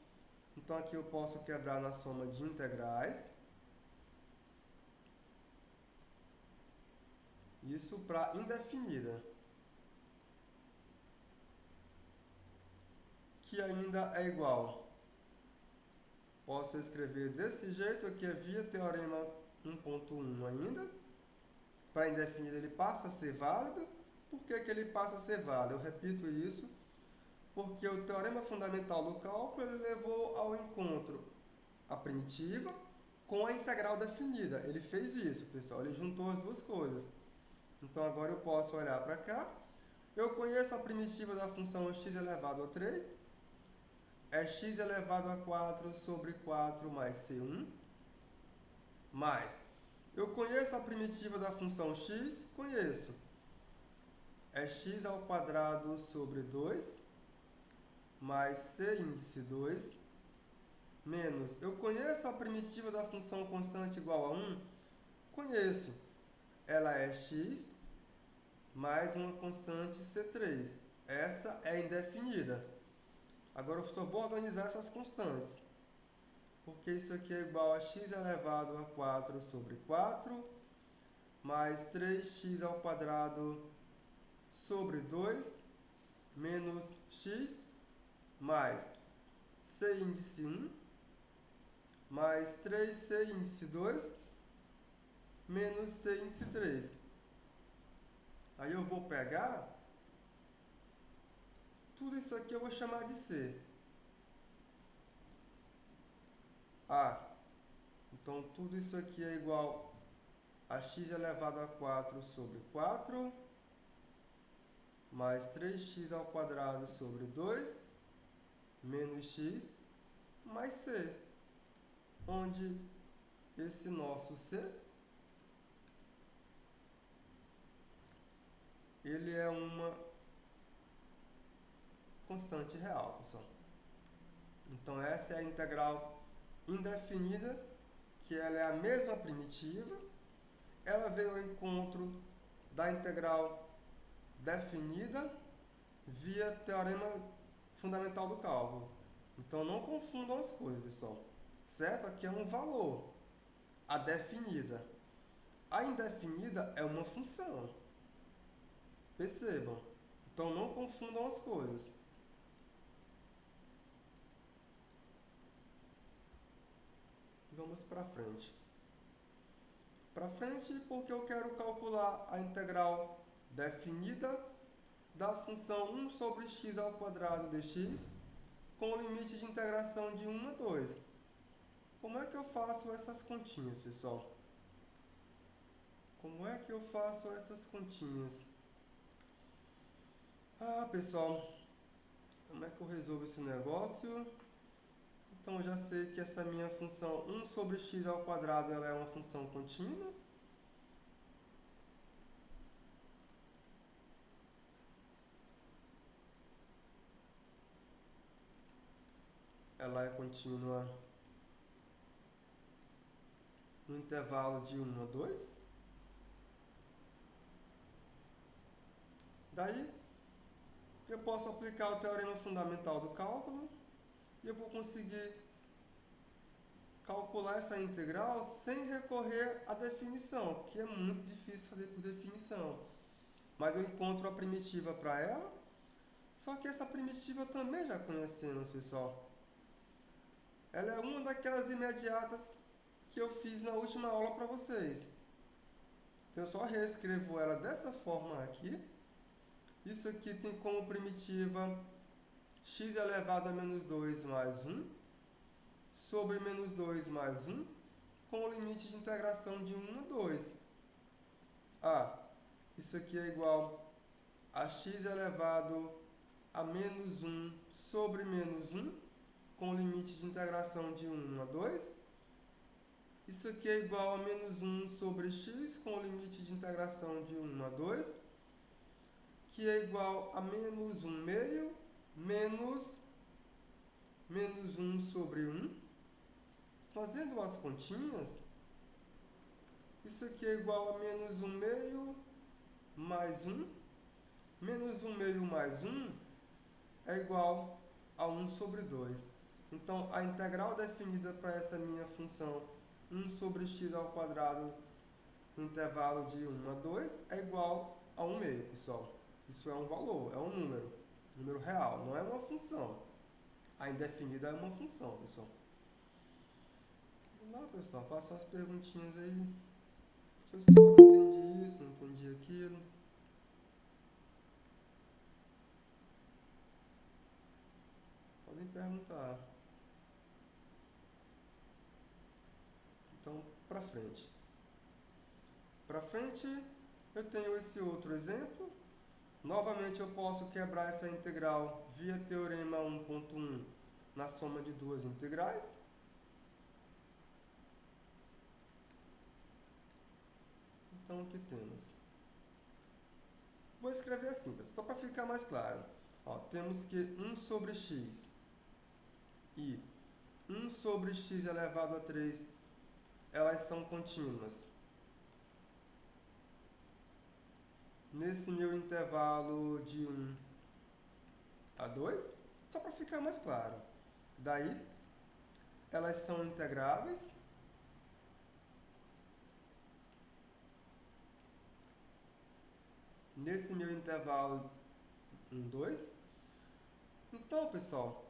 Então aqui eu posso quebrar na soma de integrais. Isso para indefinida, que ainda é igual. Posso escrever desse jeito, aqui é via teorema 1.1 ainda. Para indefinida ele passa a ser válido. Por que ele passa a ser válido? Eu repito isso, porque o teorema fundamental do cálculo ele levou ao encontro a primitiva com a integral definida. Ele fez isso, pessoal. Ele juntou as duas coisas. Então, agora eu posso olhar para cá. Eu conheço a primitiva da função x elevado a 3. É x elevado a 4 sobre 4 mais c1. Mais, eu conheço a primitiva da função x? Conheço. É x ao quadrado sobre 2 mais c índice 2. Menos, eu conheço a primitiva da função constante igual a 1? Conheço. Ela é x mais uma constante C3. Essa é indefinida. Agora eu só vou organizar essas constantes. Porque isso aqui é igual a x elevado a 4 sobre 4, mais 3x ao quadrado sobre 2, menos x, mais c índice 1, mais 3c índice 2, menos c índice 3. Aí eu vou pegar, tudo isso aqui eu vou chamar de c. Então tudo isso aqui é igual a x elevado a 4 sobre 4, mais 3x ao quadrado sobre 2, menos x, mais c. Onde esse nosso c, ele é uma constante real, pessoal. Então essa é a integral indefinida, que ela é a mesma primitiva. Ela veio ao encontro da integral definida via teorema fundamental do cálculo. Então não confundam as coisas, pessoal. Certo? Aqui é um valor. A definida. A indefinida é uma função. Percebam. Então não confundam as coisas. Vamos para frente. Para frente, porque eu quero calcular a integral definida da função 1 sobre x ao quadrado dx com o limite de integração de 1 a 2. Como é que eu faço essas continhas, pessoal? Como é que eu faço essas continhas? Pessoal, como é que eu resolvo esse negócio? Então, eu já sei que essa minha função 1 sobre x ao quadrado ela é uma função contínua. Ela é contínua no intervalo de 1 a 2. Daí, eu posso aplicar o teorema fundamental do cálculo e eu vou conseguir calcular essa integral sem recorrer à definição, que é muito difícil fazer por definição. Mas eu encontro a primitiva para ela, só que essa primitiva também já conhecemos, pessoal. Ela é uma daquelas imediatas que eu fiz na última aula para vocês. Então eu só reescrevo ela dessa forma aqui. Isso aqui tem como primitiva x elevado a menos 2 mais 1 sobre menos 2 mais 1 com o limite de integração de 1 a 2. Isso aqui é igual a x elevado a menos 1 sobre menos 1 com o limite de integração de 1 a 2. Isso aqui é igual a menos 1 sobre x com o limite de integração de 1 a 2, que é igual a menos 1 meio menos 1 sobre 1. Fazendo as continhas, isso aqui é igual a menos 1 meio mais 1. Menos 1 meio mais 1 é igual a 1 sobre 2. Então, a integral definida para essa minha função 1 sobre x ao quadrado no intervalo de 1 a 2 é igual a 1 meio, pessoal. Isso é um valor, é um número real, não é uma função. A indefinida é uma função, pessoal. Vamos lá, pessoal, façam as perguntinhas aí. Professor, não entendi isso, não entendi aquilo. Podem perguntar. Então, para frente. Para frente, eu tenho esse outro exemplo. Novamente, eu posso quebrar essa integral via teorema 1.1 na soma de duas integrais. Então, o que temos? Vou escrever assim, só para ficar mais claro. Temos que 1 sobre x e 1 sobre x elevado a 3, elas são contínuas nesse meu intervalo de 1 a 2, só para ficar mais claro. Daí, elas são integráveis. Nesse meu intervalo 1, 2. Então, pessoal,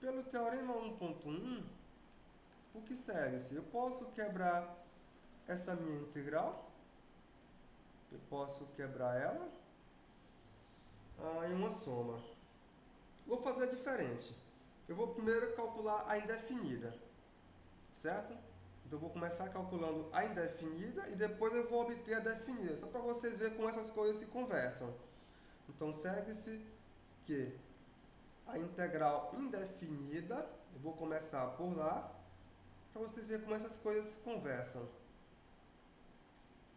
pelo teorema 1.1, o que segue-se? Eu posso quebrar essa minha integral. Eu posso quebrar ela em uma soma. Vou fazer diferente. Eu vou primeiro calcular a indefinida, certo? Então, eu vou começar calculando a indefinida e depois eu vou obter a definida, só para vocês verem como essas coisas se conversam. Então, segue-se que a integral indefinida, eu vou começar por lá, para vocês verem como essas coisas se conversam.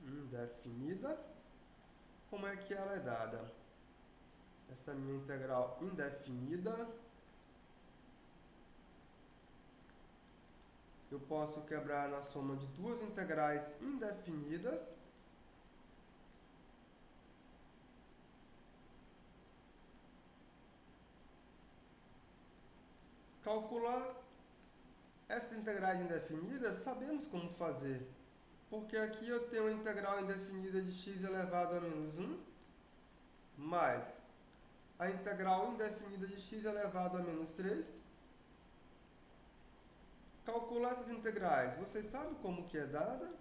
Indefinida, como é que ela é dada? Essa minha integral indefinida, eu posso quebrar na soma de duas integrais indefinidas. Calcular essas integrais indefinidas, sabemos como fazer. Porque aqui eu tenho a integral indefinida de x elevado a menos 1, mais a integral indefinida de x elevado a menos 3. Calcular essas integrais, vocês sabem como que é dada?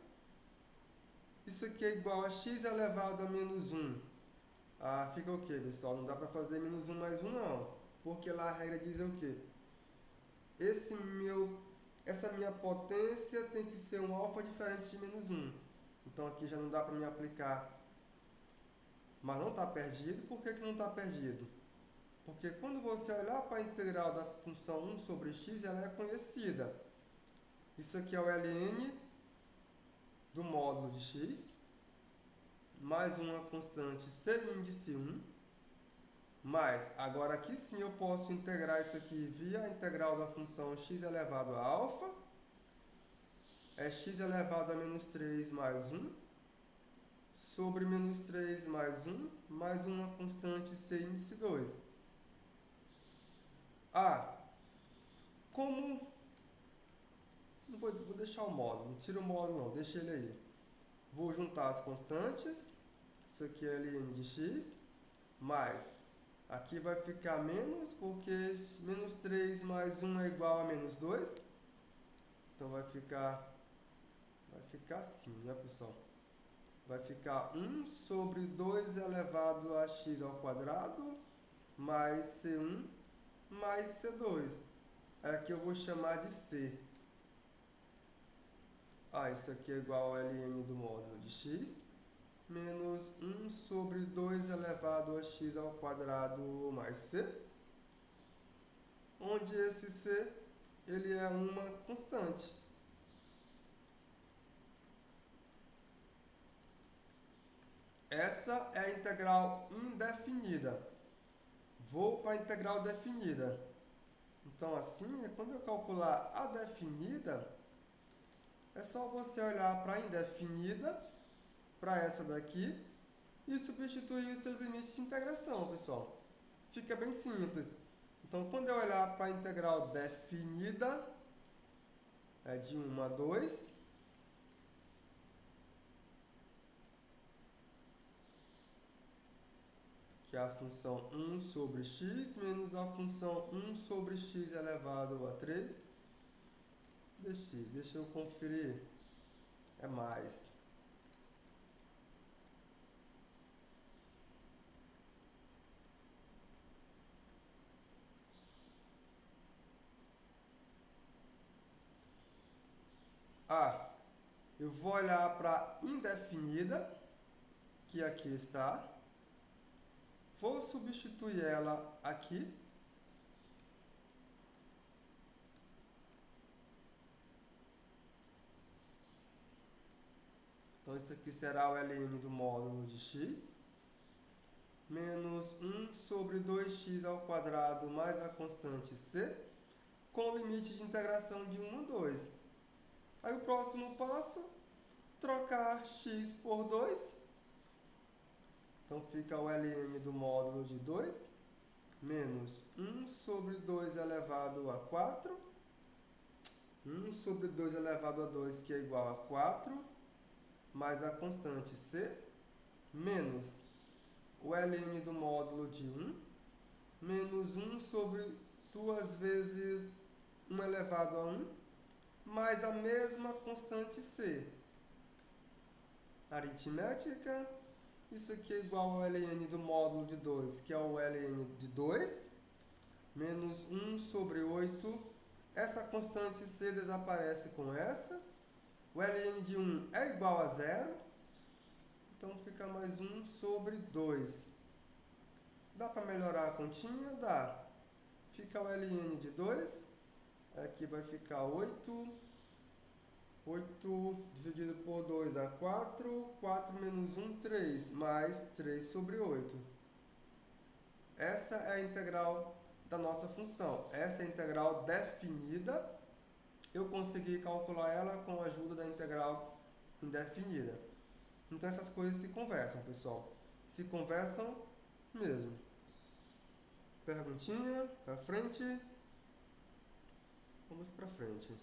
Isso aqui é igual a x elevado a menos 1. Fica o quê, pessoal? Não dá para fazer menos 1 mais 1, não. Porque lá a regra diz o quê? Essa minha potência tem que ser um alfa diferente de menos 1. Então aqui já não dá para me aplicar. Mas não está perdido. Por que não está perdido? Porque quando você olhar para a integral da função 1 sobre x, ela é conhecida. Isso aqui é o ln do módulo de x, mais uma constante c índice 1, mais, agora aqui sim eu posso integrar isso aqui via a integral da função x elevado a alfa, é x elevado a menos 3 mais 1, sobre menos 3 mais 1, mais uma constante c índice 2. Como... Não vou deixar o módulo, não tira o módulo não, deixa ele aí. Vou juntar as constantes, isso aqui é ln de x, mais, aqui vai ficar menos, porque menos 3 mais 1 é igual a menos 2. Então vai ficar assim, né, pessoal? Vai ficar 1 sobre 2 elevado a x ao quadrado, mais c1, mais c2. Aqui eu vou chamar de c. Isso aqui é igual a ln do módulo de x, menos 1 sobre 2 elevado a x ao quadrado mais c, onde esse c ele é uma constante. Essa é a integral indefinida. Vou para a integral definida. Então, assim, quando eu calcular a definida, é só você olhar para a indefinida, para essa daqui, e substituir os seus limites de integração, pessoal. Fica bem simples. Então, quando eu olhar para a integral definida, é de 1 a 2, que é a função 1 sobre x, menos a função 1 sobre x elevado a 3, deixa eu conferir, é mais. Eu vou olhar para indefinida, que aqui está, vou substituir ela aqui, então isso aqui será o ln do módulo de x, menos 1 sobre 2x ao quadrado mais a constante c, com limite de integração de 1 a 2. Aí o próximo passo, trocar x por 2. Então fica o ln do módulo de 2 menos 1 sobre 2 elevado a 4. 1 sobre 2 elevado a 2, que é igual a 4, mais a constante c, menos o ln do módulo de 1, menos 1 sobre 2 vezes 1 elevado a 1, mais a mesma constante c. Aritmética, isso aqui é igual ao ln do módulo de 2, que é o ln de 2, menos 1 sobre 8. Essa constante c desaparece com essa. O ln de 1 é igual a 0. Então fica mais 1 sobre 2. Dá para melhorar a continha? Dá. Fica o ln de 2. Aqui vai ficar 8. 8 dividido por 2 dá 4. 4 menos 1, 3. Mais 3 sobre 8. Essa é a integral da nossa função. Essa é a integral definida. Eu consegui calcular ela com a ajuda da integral indefinida. Então essas coisas se conversam, pessoal. Se conversam mesmo. Perguntinha, para frente. Vamos para frente.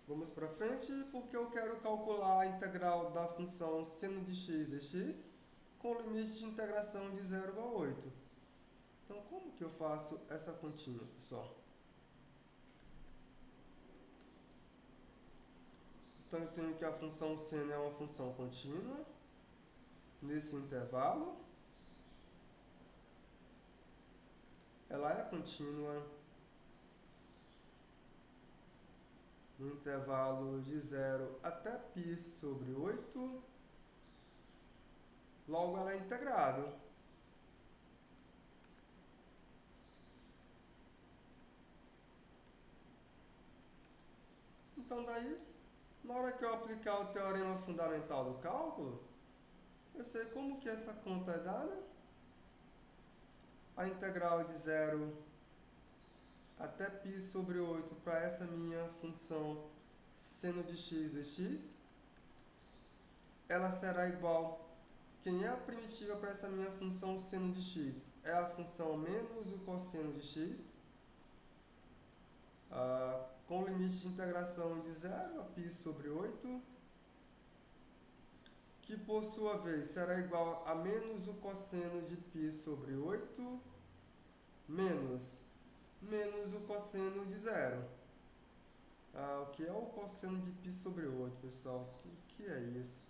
Vamos para frente porque eu quero calcular a integral da função seno de x dx com limite de integração de 0 a 8. Então, como que eu faço essa continha, pessoal? Então, eu tenho que a função seno é uma função contínua nesse intervalo. Ela é contínua no intervalo de 0 até π sobre 8. Logo, ela é integrável. Então, daí, na hora que eu aplicar o teorema fundamental do cálculo, eu sei como que essa conta é dada. A integral de 0 até π sobre 8 para essa minha função seno de x dx, ela será igual. Quem é a primitiva para essa minha função seno de x? É a função menos o cosseno de x, com limite de integração de 0 a π sobre 8, que por sua vez será igual a menos o cosseno de π sobre 8, menos o cosseno de 0. O que é o cosseno de π sobre 8, pessoal? O que é isso?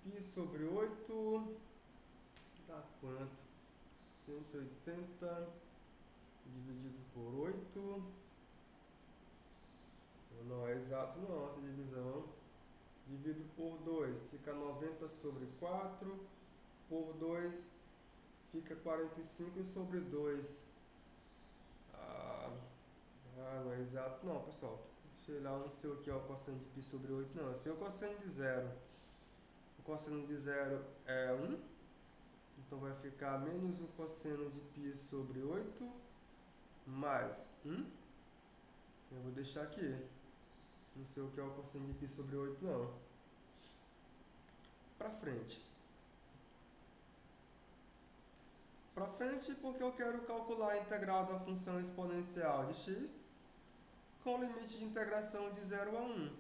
Π sobre 8 dá quanto? 180 dividido por 8. Não é exato não essa divisão. Divido por 2, fica 90 sobre 4. Por 2, fica 45 sobre 2. Não é exato não, pessoal. Sei lá, não sei o que é o cosseno de π sobre 8, não. Eu sei o cosseno de 0. O cosseno de 0 é 1. Então vai ficar menos o cosseno de π sobre 8 mais 1. Eu vou deixar aqui. Não sei o que é o cosseno de π sobre 8, não. Para frente. Para frente porque eu quero calcular a integral da função exponencial de x com limite de integração de 0 a 1.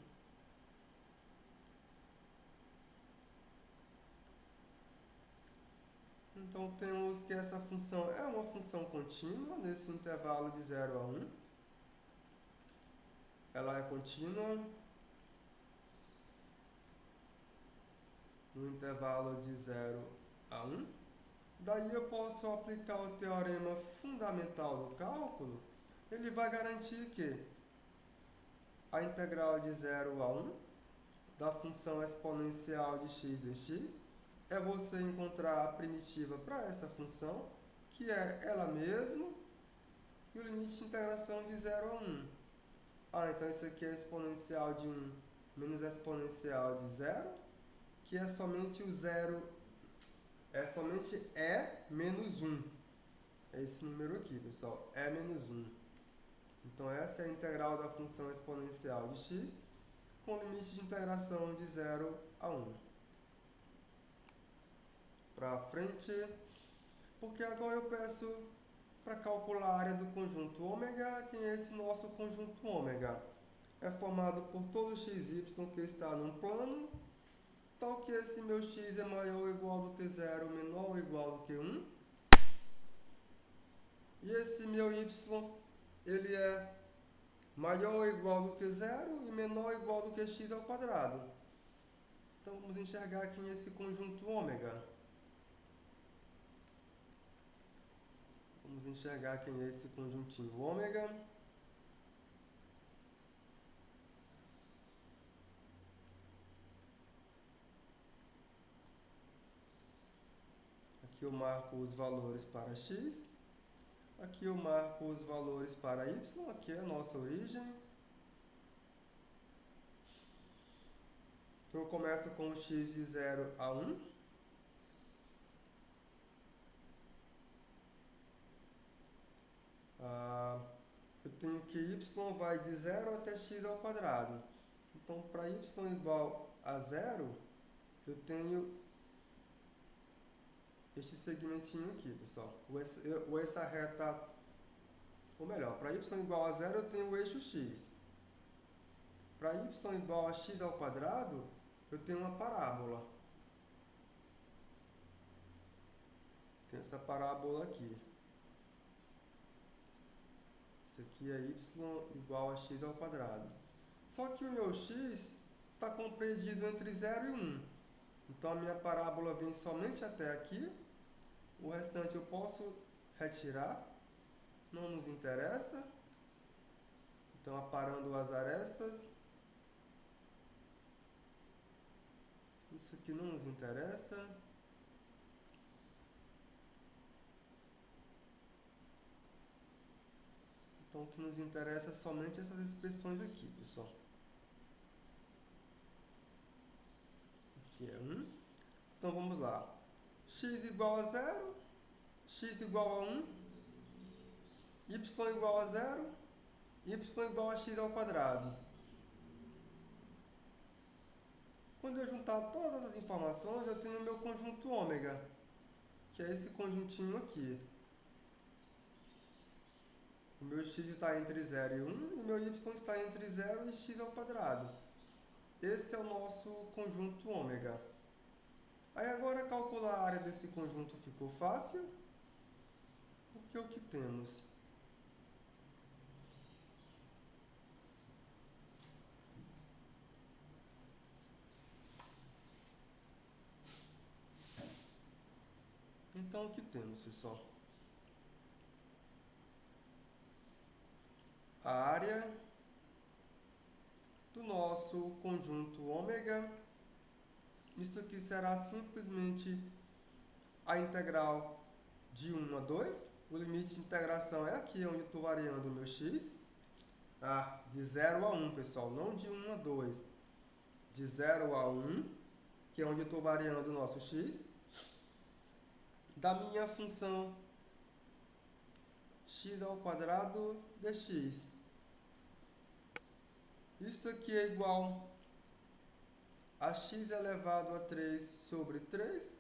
Então, temos que essa função é uma função contínua nesse intervalo de 0 a 1. Ela é contínua no intervalo de 0 a 1. Daí eu posso aplicar o teorema fundamental do cálculo. Ele vai garantir que a integral de 0 a 1 da função exponencial de x dx é você encontrar a primitiva para essa função, que é ela mesma, e o limite de integração de 0 a 1. Então isso aqui é exponencial de 1 menos exponencial de 0, que é somente o 0, é somente e menos 1. É esse número aqui, pessoal, e menos 1. Então essa é a integral da função exponencial de x, com limite de integração de 0 a 1. para frente, porque agora eu peço para calcular a área do conjunto ômega, que é esse nosso conjunto ômega. É formado por todo xy que está num plano, tal que esse meu x é maior ou igual do que 0, menor ou igual do que 1. E esse meu y, ele é maior ou igual do que 0 e menor ou igual do que x ao quadrado. Então, vamos enxergar aqui nesse conjunto ômega. Vamos enxergar aqui nesse conjuntinho ômega. Aqui eu marco os valores para x. Aqui eu marco os valores para y. Aqui é a nossa origem. Então, eu começo com o x de 0 a 1. Eu tenho que y vai de 0 até x ao quadrado. Então, para y igual a 0, eu tenho este segmentinho aqui, pessoal. Essa reta, ou melhor, para y igual a 0, eu tenho o eixo x. Para y igual a x ao quadrado, eu tenho uma parábola. Tem essa parábola aqui. Isso aqui é y igual a x ao quadrado. Só que o meu x está compreendido entre 0 e 1. Então, a minha parábola vem somente até aqui. O restante eu posso retirar. Não nos interessa. Então, aparando as arestas. Isso aqui não nos interessa. Então, o que nos interessa é somente essas expressões aqui, pessoal. Aqui é 1. Então, vamos lá. X igual a 0, x igual a 1, y igual a 0, y igual a x ao quadrado. Quando eu juntar todas essas informações, eu tenho o meu conjunto ômega, que é esse conjuntinho aqui. O meu x está entre 0 e 1 e o meu y está entre 0 e x ao quadrado. Esse é o nosso conjunto ômega. Aí agora calcular a área desse conjunto ficou fácil, porque o que temos? Então, o que temos, pessoal? A área do nosso conjunto ômega, isso aqui será simplesmente a integral de 1 a 2. O limite de integração é aqui, onde eu estou variando o meu x. De 0 a 1, pessoal, não de 1 a 2. De 0 a 1, que é onde eu estou variando o nosso x. Da minha função x ao quadrado dx. Isso aqui é igual a x elevado a 3 sobre 3,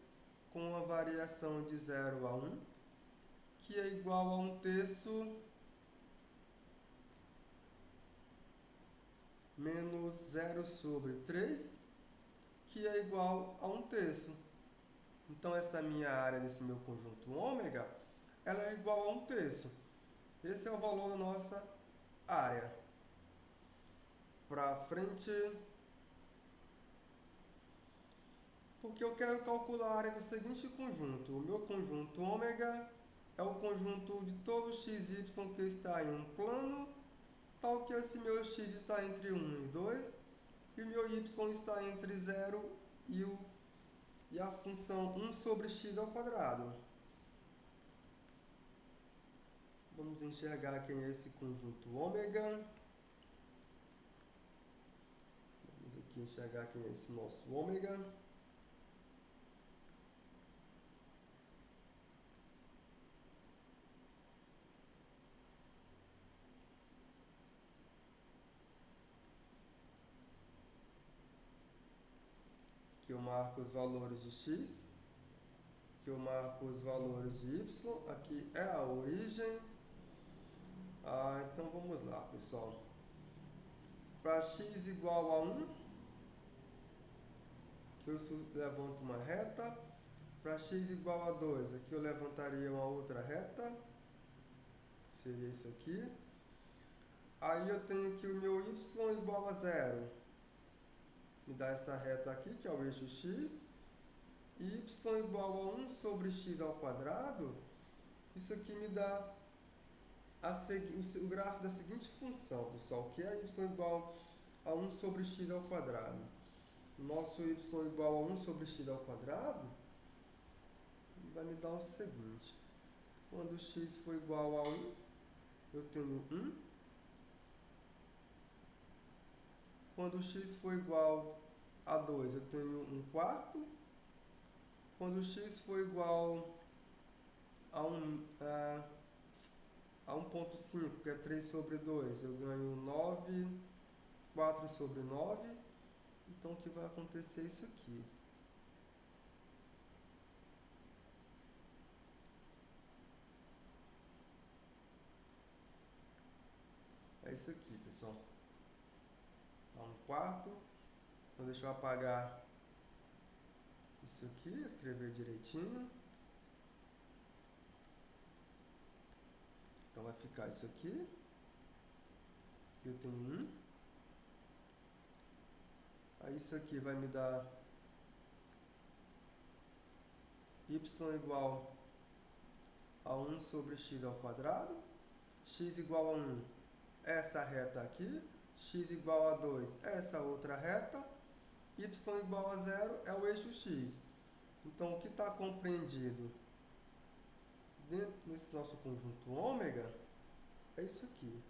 com uma variação de 0 a 1, que é igual a 1/3 menos 0 sobre 3, que é igual a 1/3. Então, essa minha área desse meu conjunto ômega, ela é igual a 1/3. Esse é o valor da nossa área. Para frente, porque eu quero calcular a área do seguinte conjunto. O meu conjunto ômega é o conjunto de todo xy que está em um plano, tal que esse meu x está entre 1 e 2, e o meu y está entre 0 e a função 1 sobre x ao quadrado. Vamos enxergar quem é esse conjunto ômega. Vamos aqui enxergar quem é esse nosso ômega. Aqui eu marco os valores de x. que eu marco os valores de y, aqui é a origem. Então vamos lá, pessoal. Para x igual a 1, que eu levanto uma reta. Para x igual a 2, aqui eu levantaria uma outra reta, seria isso aqui. Aí eu tenho que o meu y igual a 0, me dá essa reta aqui, que é o eixo x. E y igual a 1 sobre x ao quadrado, isso aqui me dá o gráfico da seguinte função, pessoal, que é y igual a 1 sobre x ao quadrado. Nosso y igual a 1 sobre x ao quadrado vai me dar o seguinte: quando x for igual a 1, eu tenho 1. Quando x for igual a 2, eu tenho 1 quarto. Quando x for igual a 1,5, que é 3 sobre 2, eu ganho 9, 4 sobre 9. Então, o que vai acontecer é isso aqui. É isso aqui, pessoal. Então, 1 quarto. Então, deixa eu apagar isso aqui, escrever direitinho. Então, vai ficar isso aqui. Aqui eu tenho 1. Aí, isso aqui vai me dar y igual a 1 sobre x ao quadrado. X igual a 1, essa reta aqui. X igual a 2, essa outra reta. Y igual a 0 é o eixo x. Então, o que está compreendido dentro desse nosso conjunto ômega é isso aqui.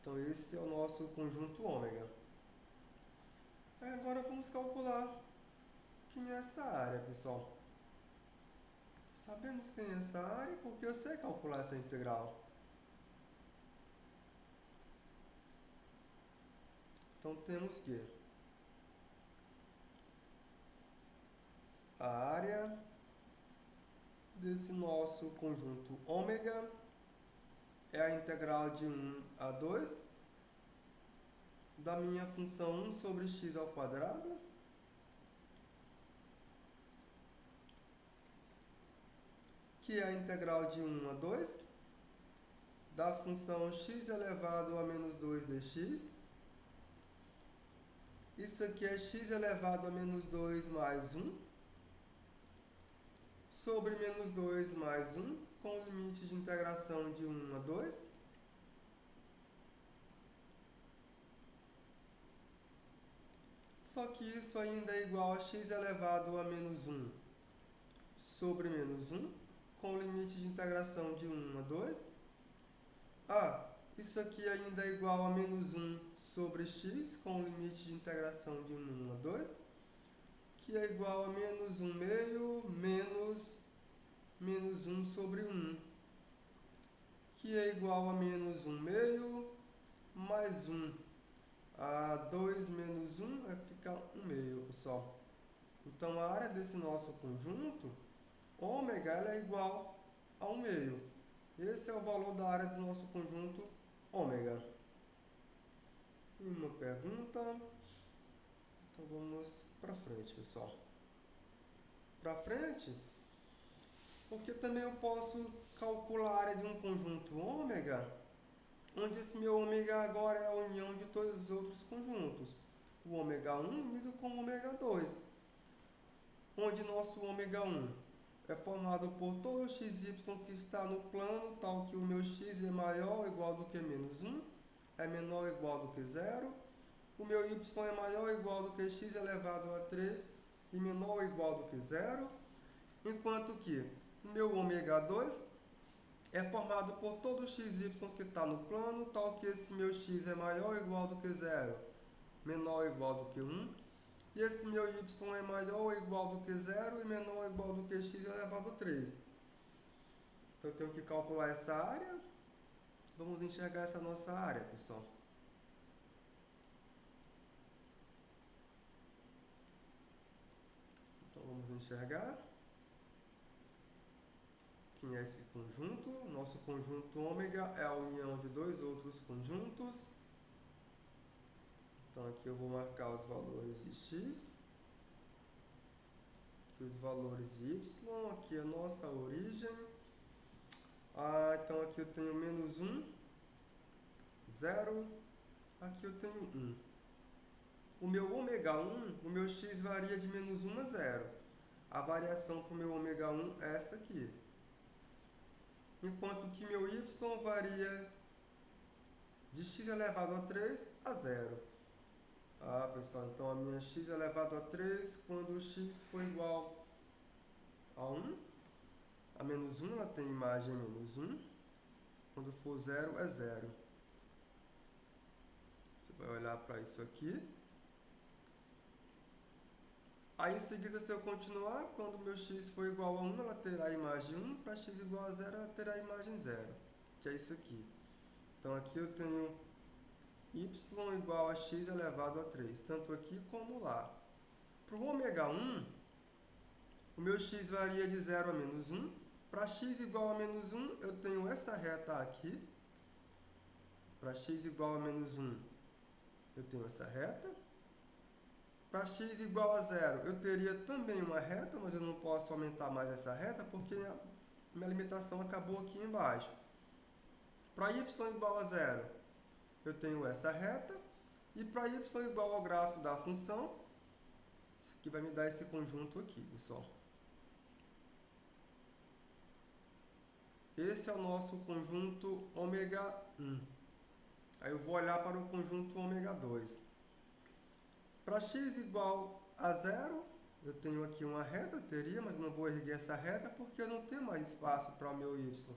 Então, esse é o nosso conjunto ômega. Agora, vamos calcular quem é essa área, pessoal. Sabemos quem é essa área porque eu sei calcular essa integral. Então, temos que a área desse nosso conjunto ômega é a integral de 1 a 2 da minha função 1 sobre x ao quadrado que é a integral de 1 a 2 da função x elevado a menos 2 dx. Isso aqui é x elevado a menos 2 mais 1 sobre menos 2 mais 1 com limite de integração de 1 a 2. Só que isso ainda é igual a x elevado a menos 1 sobre menos 1 com limite de integração de 1 a 2. Isso aqui ainda é igual a menos 1 sobre x com limite de integração de 1 a 2, que é igual a menos 1 meio menos 1 sobre 1, que é igual a menos 1 meio mais 1. 2 menos 1 vai ficar 1 meio, pessoal. Então, a área desse nosso conjunto, ômega, ela é igual a 1 meio. Esse é o valor da área do nosso conjunto ômega. E uma pergunta. Então, vamos para frente, pessoal. Para frente, porque também eu posso calcular a área de um conjunto ômega, onde esse meu ômega agora é a união de todos os outros conjuntos. O ômega 1 unido com o ômega 2. Onde nosso ômega 1 é formado por todo o xy que está no plano, tal que o meu x é maior ou igual do que menos 1, é menor ou igual do que 0. O meu y é maior ou igual do que x elevado a 3 e menor ou igual do que 0. Enquanto que o meu ômega 2 é formado por todo o xy que está no plano, tal que esse meu x é maior ou igual do que 0, menor ou igual do que 1. E esse meu y é maior ou igual do que 0 e menor ou igual do que x elevado a 3. Então, eu tenho que calcular essa área. Vamos enxergar essa nossa área, pessoal. enxergar. Quem é esse conjunto? Nosso conjunto ômega é a união de dois outros conjuntos. Então aqui eu vou marcar os valores de x, aqui os valores de y, aqui a nossa origem. Então aqui eu tenho menos 1, 0, aqui eu tenho 1. O meu ômega 1, o meu x varia de menos 1 a 0. A variação para o meu ômega 1 é esta aqui. Enquanto que meu y varia de x elevado a 3 a 0. Pessoal, então a minha x elevado a 3, quando o x for igual a 1, a menos 1 ela tem imagem menos 1, quando for 0 é 0. Você vai olhar para isso aqui. Aí em seguida, se eu continuar, quando meu x for igual a 1, ela terá a imagem 1, para x igual a 0, ela terá a imagem 0, que é isso aqui. Então aqui eu tenho y igual a x elevado a 3, tanto aqui como lá. Para o ômega 1, o meu x varia de 0 a menos 1. Para x igual a menos 1, eu tenho essa reta aqui. Para x igual a menos 1, eu tenho essa reta. Para x igual a 0, eu teria também uma reta, mas eu não posso aumentar mais essa reta porque minha limitação acabou aqui embaixo. Para y igual a 0, eu tenho essa reta. E para y igual ao gráfico da função, isso aqui vai me dar esse conjunto aqui, pessoal. Esse é o nosso conjunto ômega 1. Aí eu vou olhar para o conjunto ômega 2. Para x igual a 0, eu tenho aqui uma reta, teria, mas não vou erguer essa reta porque eu não tenho mais espaço para o meu y.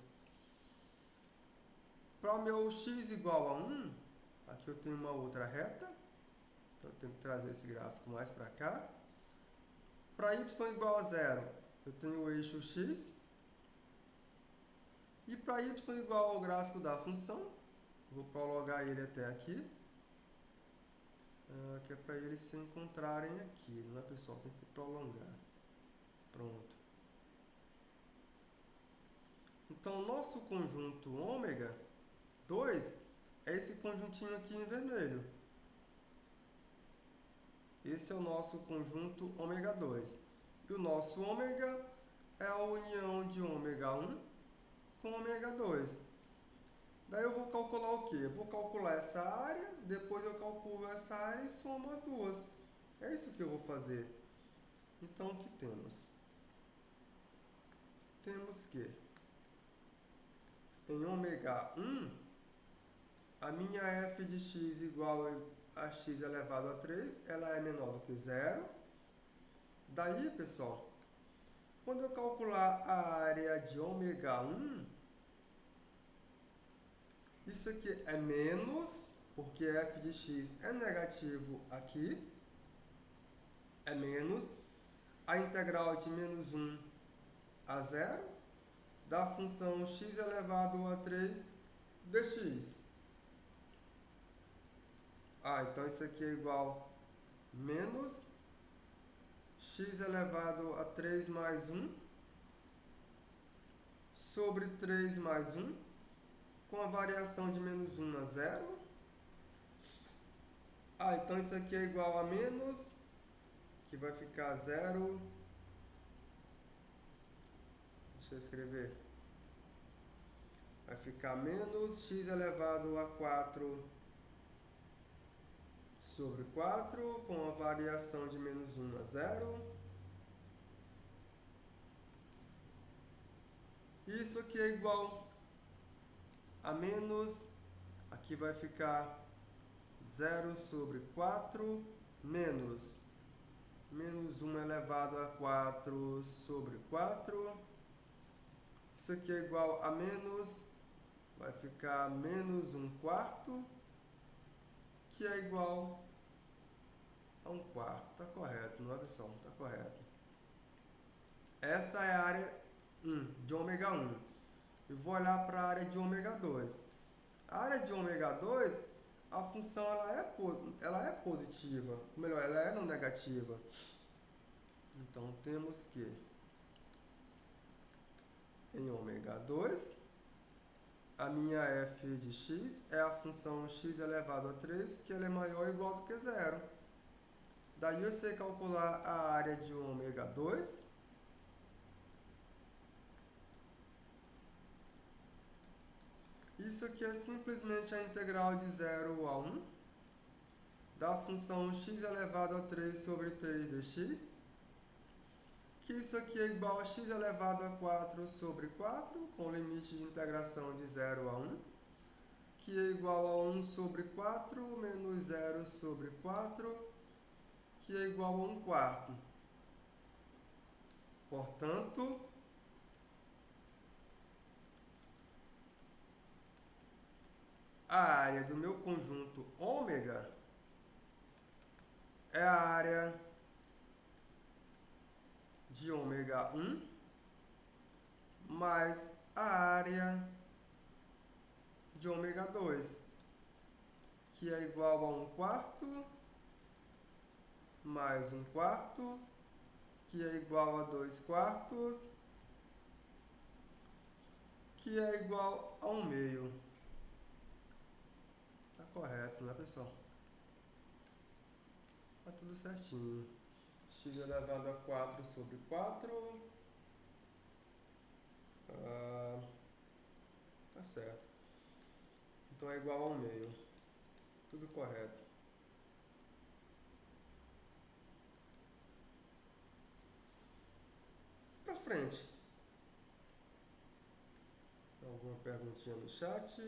Para o meu x igual a 1, aqui eu tenho uma outra reta, então eu tenho que trazer esse gráfico mais para cá. Para y igual a 0, eu tenho o eixo x. E para y igual ao gráfico da função, vou prolongar ele até aqui. Que é para eles se encontrarem aqui, não é, pessoal? Tem que prolongar. Pronto. Então, nosso conjunto ômega 2 é esse conjuntinho aqui em vermelho. Esse é o nosso conjunto ômega 2. E o nosso ômega é a união de ômega 1 com ômega 2. Daí eu vou calcular o quê? Eu vou calcular essa área, depois eu calculo essa área e somo as duas. É isso que eu vou fazer. Então, o que temos? Temos que, em ômega 1, a minha f de x igual a x elevado a 3, ela é menor do que 0. Daí, pessoal, quando eu calcular a área de ômega 1, isso aqui é menos, porque f de x é negativo aqui, é menos a integral de menos 1 a 0 da função x elevado a 3 dx. Então isso aqui é igual a menos x elevado a 3 mais 1 sobre 3 mais 1, com a variação de menos 1 a 0. Então isso aqui é igual a menos, que vai ficar 0. Deixa eu escrever. Vai ficar menos x elevado a 4 sobre 4, com a variação de menos 1 a 0. Isso aqui é igual a menos, aqui vai ficar 0 sobre 4 menos 1 elevado a 4 sobre 4. Isso aqui é igual a menos, vai ficar menos 1 quarto, que é igual a 1 quarto. Está correto, não é, pessoal? Está correto. Essa é a área 1 de ômega 1. E vou olhar para a área de ômega 2. A área de ômega 2, a função ela é positiva, ou melhor, ela é não negativa. Então, temos que em ômega 2, a minha f de x é a função x elevado a 3, que ela é maior ou igual do que zero. Daí eu sei calcular a área de ômega 2. Isso aqui é simplesmente a integral de 0 a 1 da função x elevado a 3 sobre 3 dx, que isso aqui é igual a x elevado a 4 sobre 4, com limite de integração de 0 a 1, que é igual a 1 sobre 4 menos 0 sobre 4, que é igual a 1 quarto. Portanto, a área do meu conjunto ômega é a área de ômega 1 mais a área de ômega 2, que é igual a 1 quarto mais 1 quarto, que é igual a 2 quartos, que é igual a 1 meio. Tá correto, né, pessoal? Tá tudo certinho. X elevado a 4 sobre 4. Tá certo. Então é igual a 1 meio. Tudo correto. Pra frente. Alguma perguntinha no chat?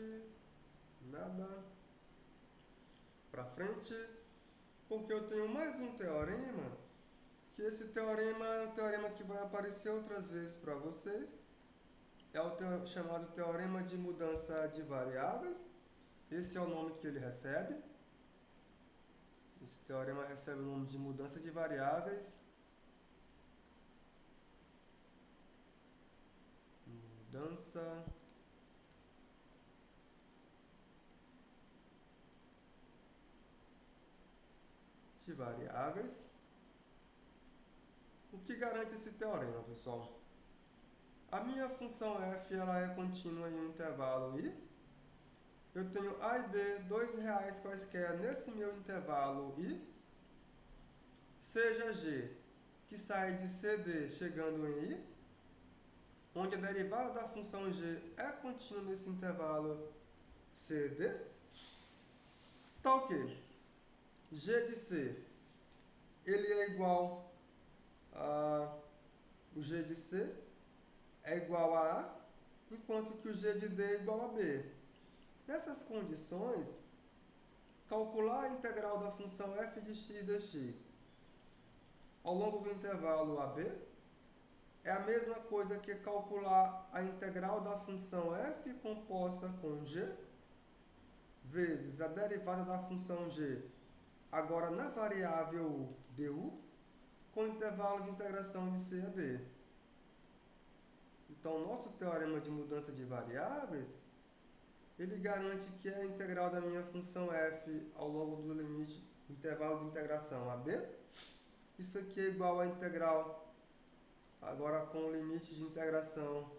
Nada. Pra frente. Porque eu tenho mais um teorema, que esse teorema é um teorema que vai aparecer outras vezes para vocês. É o chamado teorema de mudança de variáveis. Esse é o nome que ele recebe. Esse teorema recebe o nome de mudança de variáveis. Mudança de variáveis. O que garante esse teorema, pessoal? A minha função f ela é contínua em um intervalo i. Eu tenho a e b, dois reais quaisquer nesse meu intervalo i. Seja g, que sai de cd chegando em i, onde a derivada da função g é contínua nesse intervalo cd, tal que g de c ele é igual a o g de c é igual a a, enquanto que o g de d é igual a b. Nessas condições, calcular a integral da função f de x dx ao longo do intervalo AB é a mesma coisa que calcular a integral da função f composta com g vezes a derivada da função g, agora na variável du, com intervalo de integração de c a d. Então, nosso teorema de mudança de variáveis, ele garante que a integral da minha função f ao longo do limite, intervalo de integração AB, isso aqui é igual à integral, agora com o limite de integração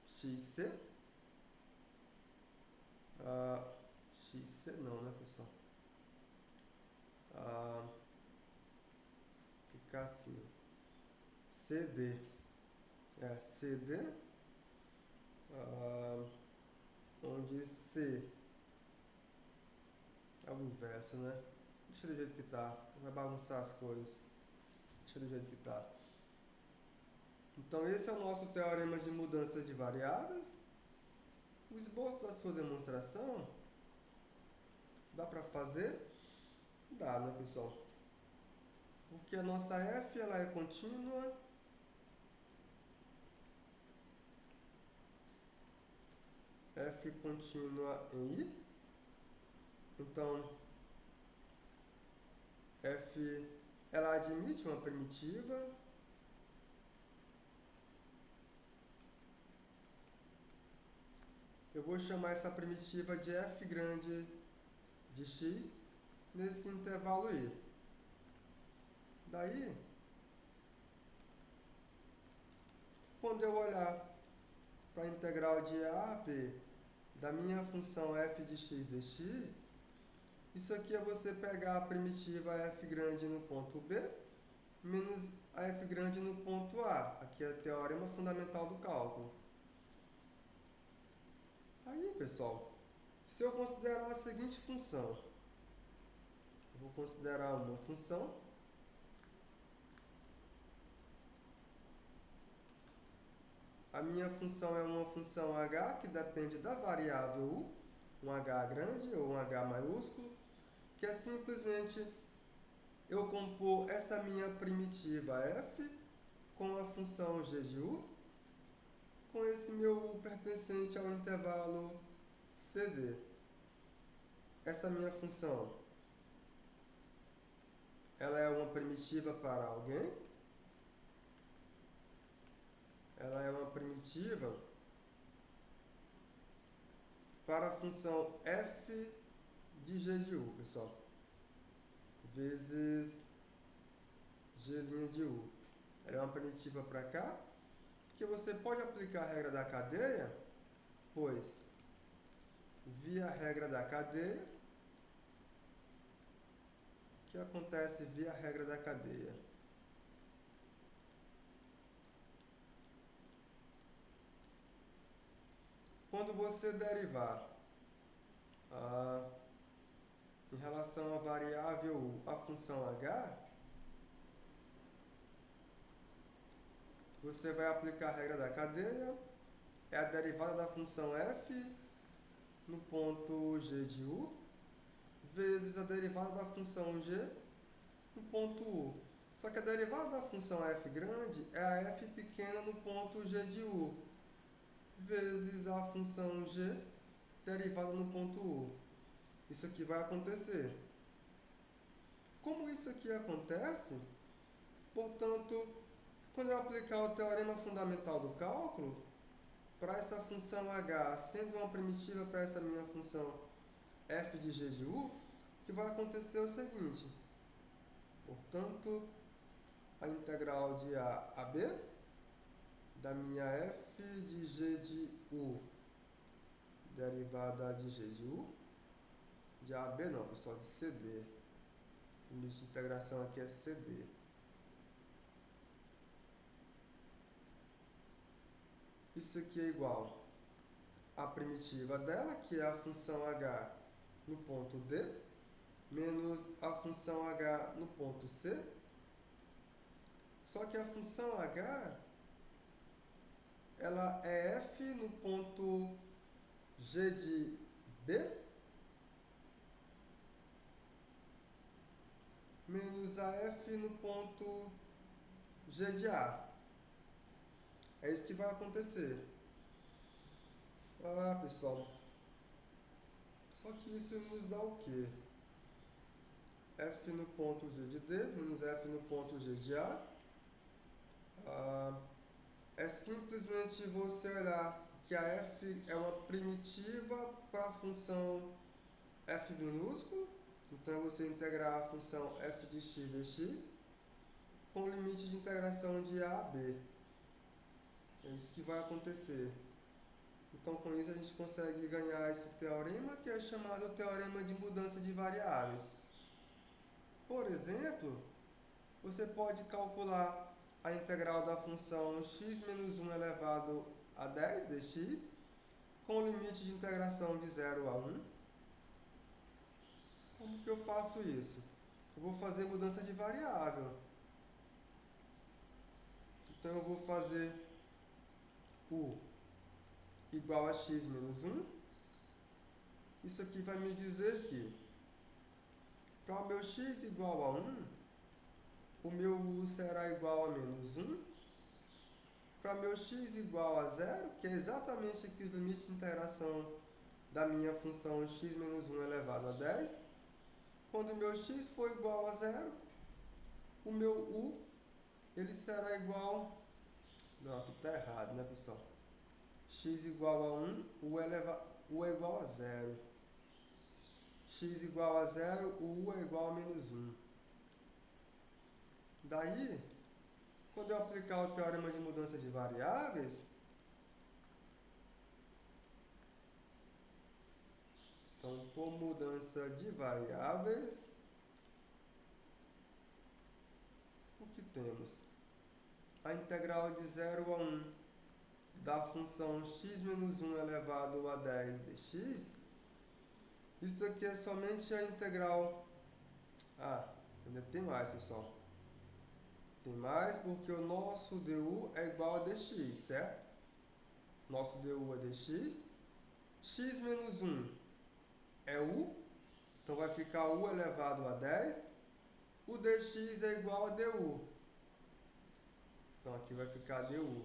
xc. Xc não, né, pessoal? Fica assim. CD. CD. Onde C é o inverso, né? Deixa do jeito que tá. Não vai bagunçar as coisas. Deixa do jeito que tá. Então, esse é o nosso teorema de mudança de variáveis. O esboço da sua demonstração dá para fazer? Dá, né, pessoal? Porque a nossa f ela é contínua. F contínua em I. Então, f ela admite uma primitiva. Eu vou chamar essa primitiva de f grande de x nesse intervalo I. Daí, quando eu olhar para a integral de a a b da minha função f de x dx, isso aqui é você pegar a primitiva f grande no ponto B menos a f grande no ponto A. Aqui é o teorema fundamental do cálculo. Aí, pessoal, se eu considerar a seguinte função, eu vou considerar uma função a minha função é uma função h que depende da variável u, um h grande ou um h maiúsculo, que é simplesmente eu compor essa minha primitiva f com a função g de u, com esse meu u pertencente ao intervalo CD. Essa minha função, ela é uma primitiva para alguém? Ela é uma primitiva para a função f de g de u, pessoal, vezes g' de u. Ela é uma primitiva para cá, porque você pode aplicar a regra da cadeia, pois, via a regra da cadeia, o que acontece via a regra da cadeia? Quando você derivar em relação à variável u, a função h, você vai aplicar a regra da cadeia, é a derivada da função f no ponto g de u, vezes a derivada da função g no ponto u. Só que a derivada da função f grande é a f pequena no ponto g de u, vezes a função g derivada no ponto u. Isso aqui vai acontecer. Como isso aqui acontece, portanto, quando eu aplicar o teorema fundamental do cálculo, para essa função h sendo uma primitiva para essa minha função f de g de u, o que vai acontecer é o seguinte. Portanto, a integral de a a b da minha f de g de u derivada de g de u, de a a b não, pessoal, de cd. O limite de integração aqui é cd. Isso aqui é igual à primitiva dela, que é a função h no ponto D, menos a função h no ponto C. Só que a função h, ela é f no ponto g de B, menos a f no ponto g de A. É isso que vai acontecer. Pessoal, só que isso nos dá o quê? F no ponto g de D menos f no ponto g de A. É simplesmente você olhar que a f é uma primitiva para a função f minúsculo. Então, você integrar a função f de x dx com o limite de integração de a a b. É isso que vai acontecer. Então, com isso, a gente consegue ganhar esse teorema, que é chamado teorema de mudança de variáveis. Por exemplo, você pode calcular a integral da função x menos 1 elevado a 10 dx com o limite de integração de 0 a 1. Como que eu faço isso? Eu vou fazer mudança de variável. Então, eu vou fazer u igual a x menos 1. Isso aqui vai me dizer que, para o meu x igual a 1, o meu u será igual a menos 1. Para meu x igual a 0, que é exatamente aqui os limites de integração da minha função x menos 1 elevado a 10, quando o meu x for igual a 0, o meu u ele será igual... Não, aqui está errado, né, pessoal? X igual a 1, u é igual a 0. X igual a 0, o u é igual a menos 1. Daí, quando eu aplicar o teorema de mudança de variáveis, então, por mudança de variáveis, o que temos? A integral de 0 a 1 da função x menos 1 elevado a 10 dx. Isso aqui é somente a integral... ainda tem mais, pessoal. Tem mais porque o nosso du é igual a dx, certo? Nosso du é dx. X menos 1 é u, então vai ficar u elevado a 10. O dx é igual a du. Então aqui vai ficar du.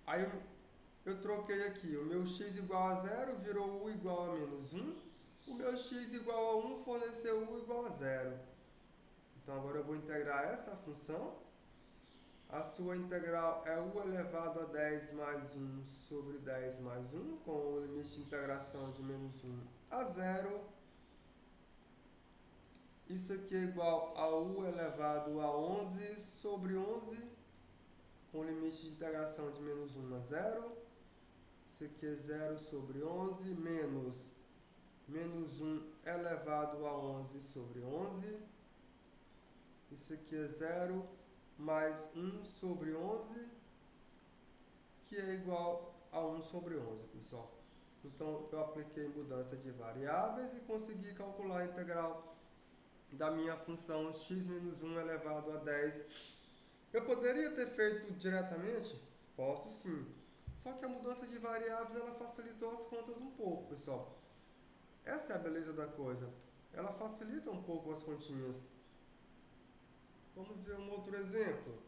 Aí eu troquei aqui, o meu x igual a 0 virou u igual a menos 1. O meu x igual a 1 forneceu u igual a 0. Então agora eu vou integrar essa função. A sua integral é u elevado a 10 mais 1 sobre 10 mais 1, com o limite de integração de menos 1 a 0. Isso aqui é igual a u elevado a 11 sobre 11, com o limite de integração de menos 1 a 0. Isso aqui é 0 sobre 11, menos 1 elevado a 11 sobre 11. Isso aqui é 0 mais 1 sobre 11, que é igual a 1 sobre 11, pessoal. Então, eu apliquei mudança de variáveis e consegui calcular a integral da minha função x menos 1 elevado a 10. Eu poderia ter feito diretamente? Posso sim. Só que a mudança de variáveis, ela facilitou as contas um pouco, pessoal. Essa é a beleza da coisa. Ela facilita um pouco as continhas. Vamos ver um outro exemplo.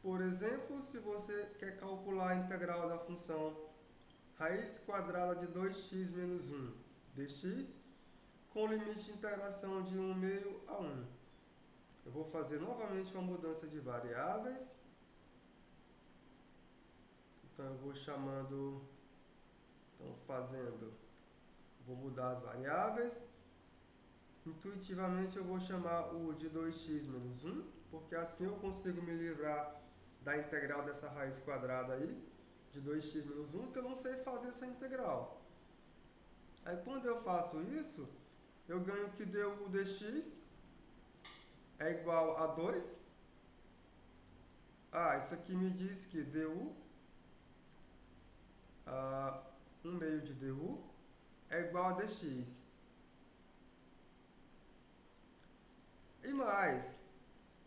Por exemplo, se você quer calcular a integral da função raiz quadrada de 2x menos 1 dx, com limite de integração de 1 meio a 1. Eu vou fazer novamente uma mudança de variáveis. Então, eu vou vou mudar as variáveis. Intuitivamente, eu vou chamar o de 2x menos 1, porque assim eu consigo me livrar da integral dessa raiz quadrada aí, de 2x menos 1, que eu não sei fazer essa integral. Aí, quando eu faço isso, eu ganho que du dx é igual a 2. Isso aqui me diz que du, 1 meio de du, é igual a dx. E mais,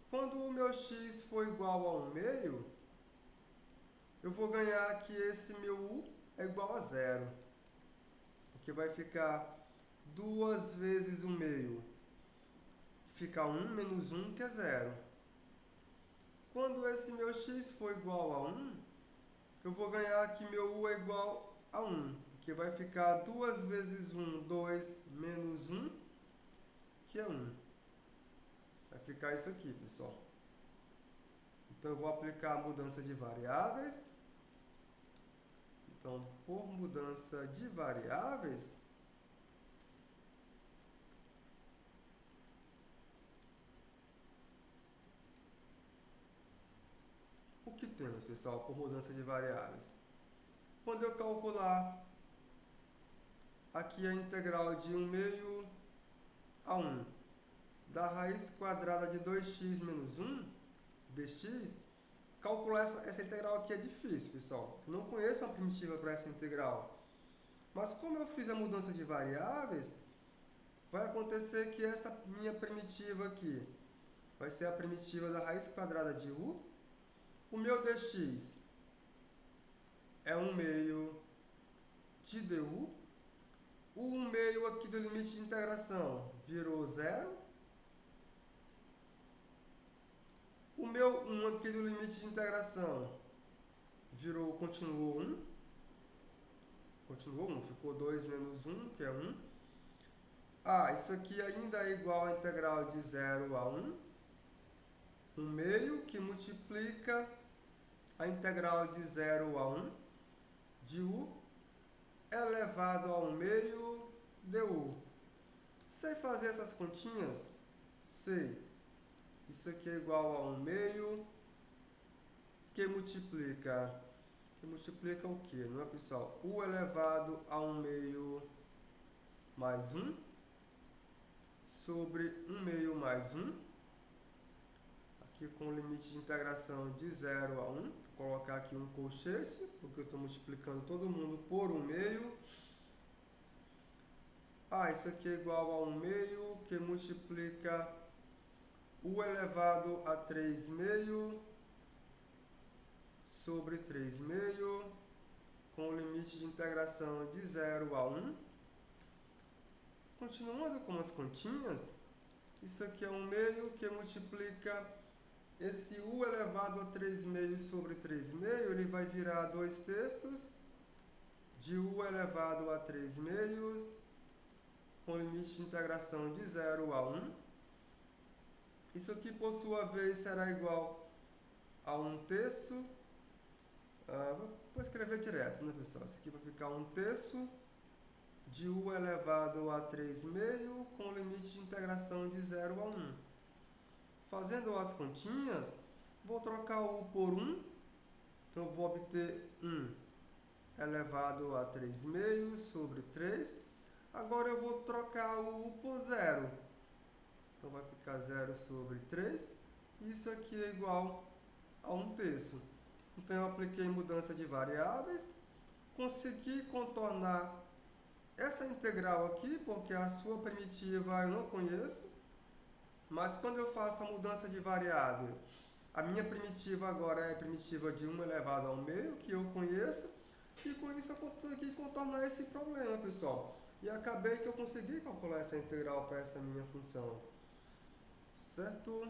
quando o meu x for igual a 1 meio, eu vou ganhar que esse meu u é igual a 0. Porque vai ficar 2 vezes 1 meio. Fica 1 menos 1, que é 0. Quando esse meu x for igual a 1, eu vou ganhar que meu u é igual a 1. Que vai ficar 2 vezes 1, 2, menos 1, que é 1. Vai ficar isso aqui, pessoal. Então, eu vou aplicar a mudança de variáveis. Então, por mudança de variáveis, o que temos, pessoal, por mudança de variáveis? Quando eu calcular aqui a integral de 1 meio a 1 da raiz quadrada de 2x menos 1 dx, calcular essa integral aqui é difícil, pessoal. Eu não conheço uma primitiva para essa integral. Mas como eu fiz a mudança de variáveis, vai acontecer que essa minha primitiva aqui vai ser a primitiva da raiz quadrada de u. O meu dx é 1 meio de du. O 1 meio aqui do limite de integração virou 0. O meu 1 aqui do limite de integração continuou 1. Continuou 1, ficou 2 menos 1, que é 1. Isso aqui ainda é igual à integral de 0 a 1. 1 meio que multiplica a integral de 0 a 1 de u elevado a 1 meio du. Sei fazer essas continhas? Sei. Isso aqui é igual a 1 meio, que multiplica o quê? Não é, pessoal? U elevado a 1 meio mais 1 sobre 1 meio mais 1. Aqui com o limite de integração de 0 a 1. Vou colocar aqui um colchete, porque eu estou multiplicando todo mundo por 1 meio. Isso aqui é igual a 1 meio, que multiplica U elevado a 3 meio sobre 3 meio, com o limite de integração de 0 a 1. Continuando com as continhas, isso aqui é 1 meio, que multiplica esse U elevado a 3 meios sobre 3 meio, ele vai virar 2 terços de U elevado a 3 meios, com limite de integração de 0 a 1. Isso aqui, por sua vez, será igual a 1 terço. Vou escrever direto, né, pessoal? Isso aqui vai ficar 1 terço de U elevado a 3 meio, com limite de integração de 0 a 1. Fazendo as continhas, vou trocar o U por 1. Então, vou obter 1 elevado a 3 meios sobre 3. Agora, eu vou trocar o U por 0. Então, vai ficar 0 sobre 3. Isso aqui é igual a 1 terço. Então, eu apliquei mudança de variáveis. Consegui contornar essa integral aqui, porque a sua primitiva eu não conheço. Mas quando eu faço a mudança de variável, a minha primitiva agora é a primitiva de 1 elevado ao meio, que eu conheço. E com isso eu consegui contornar esse problema, pessoal. E acabei que eu consegui calcular essa integral para essa minha função. Certo?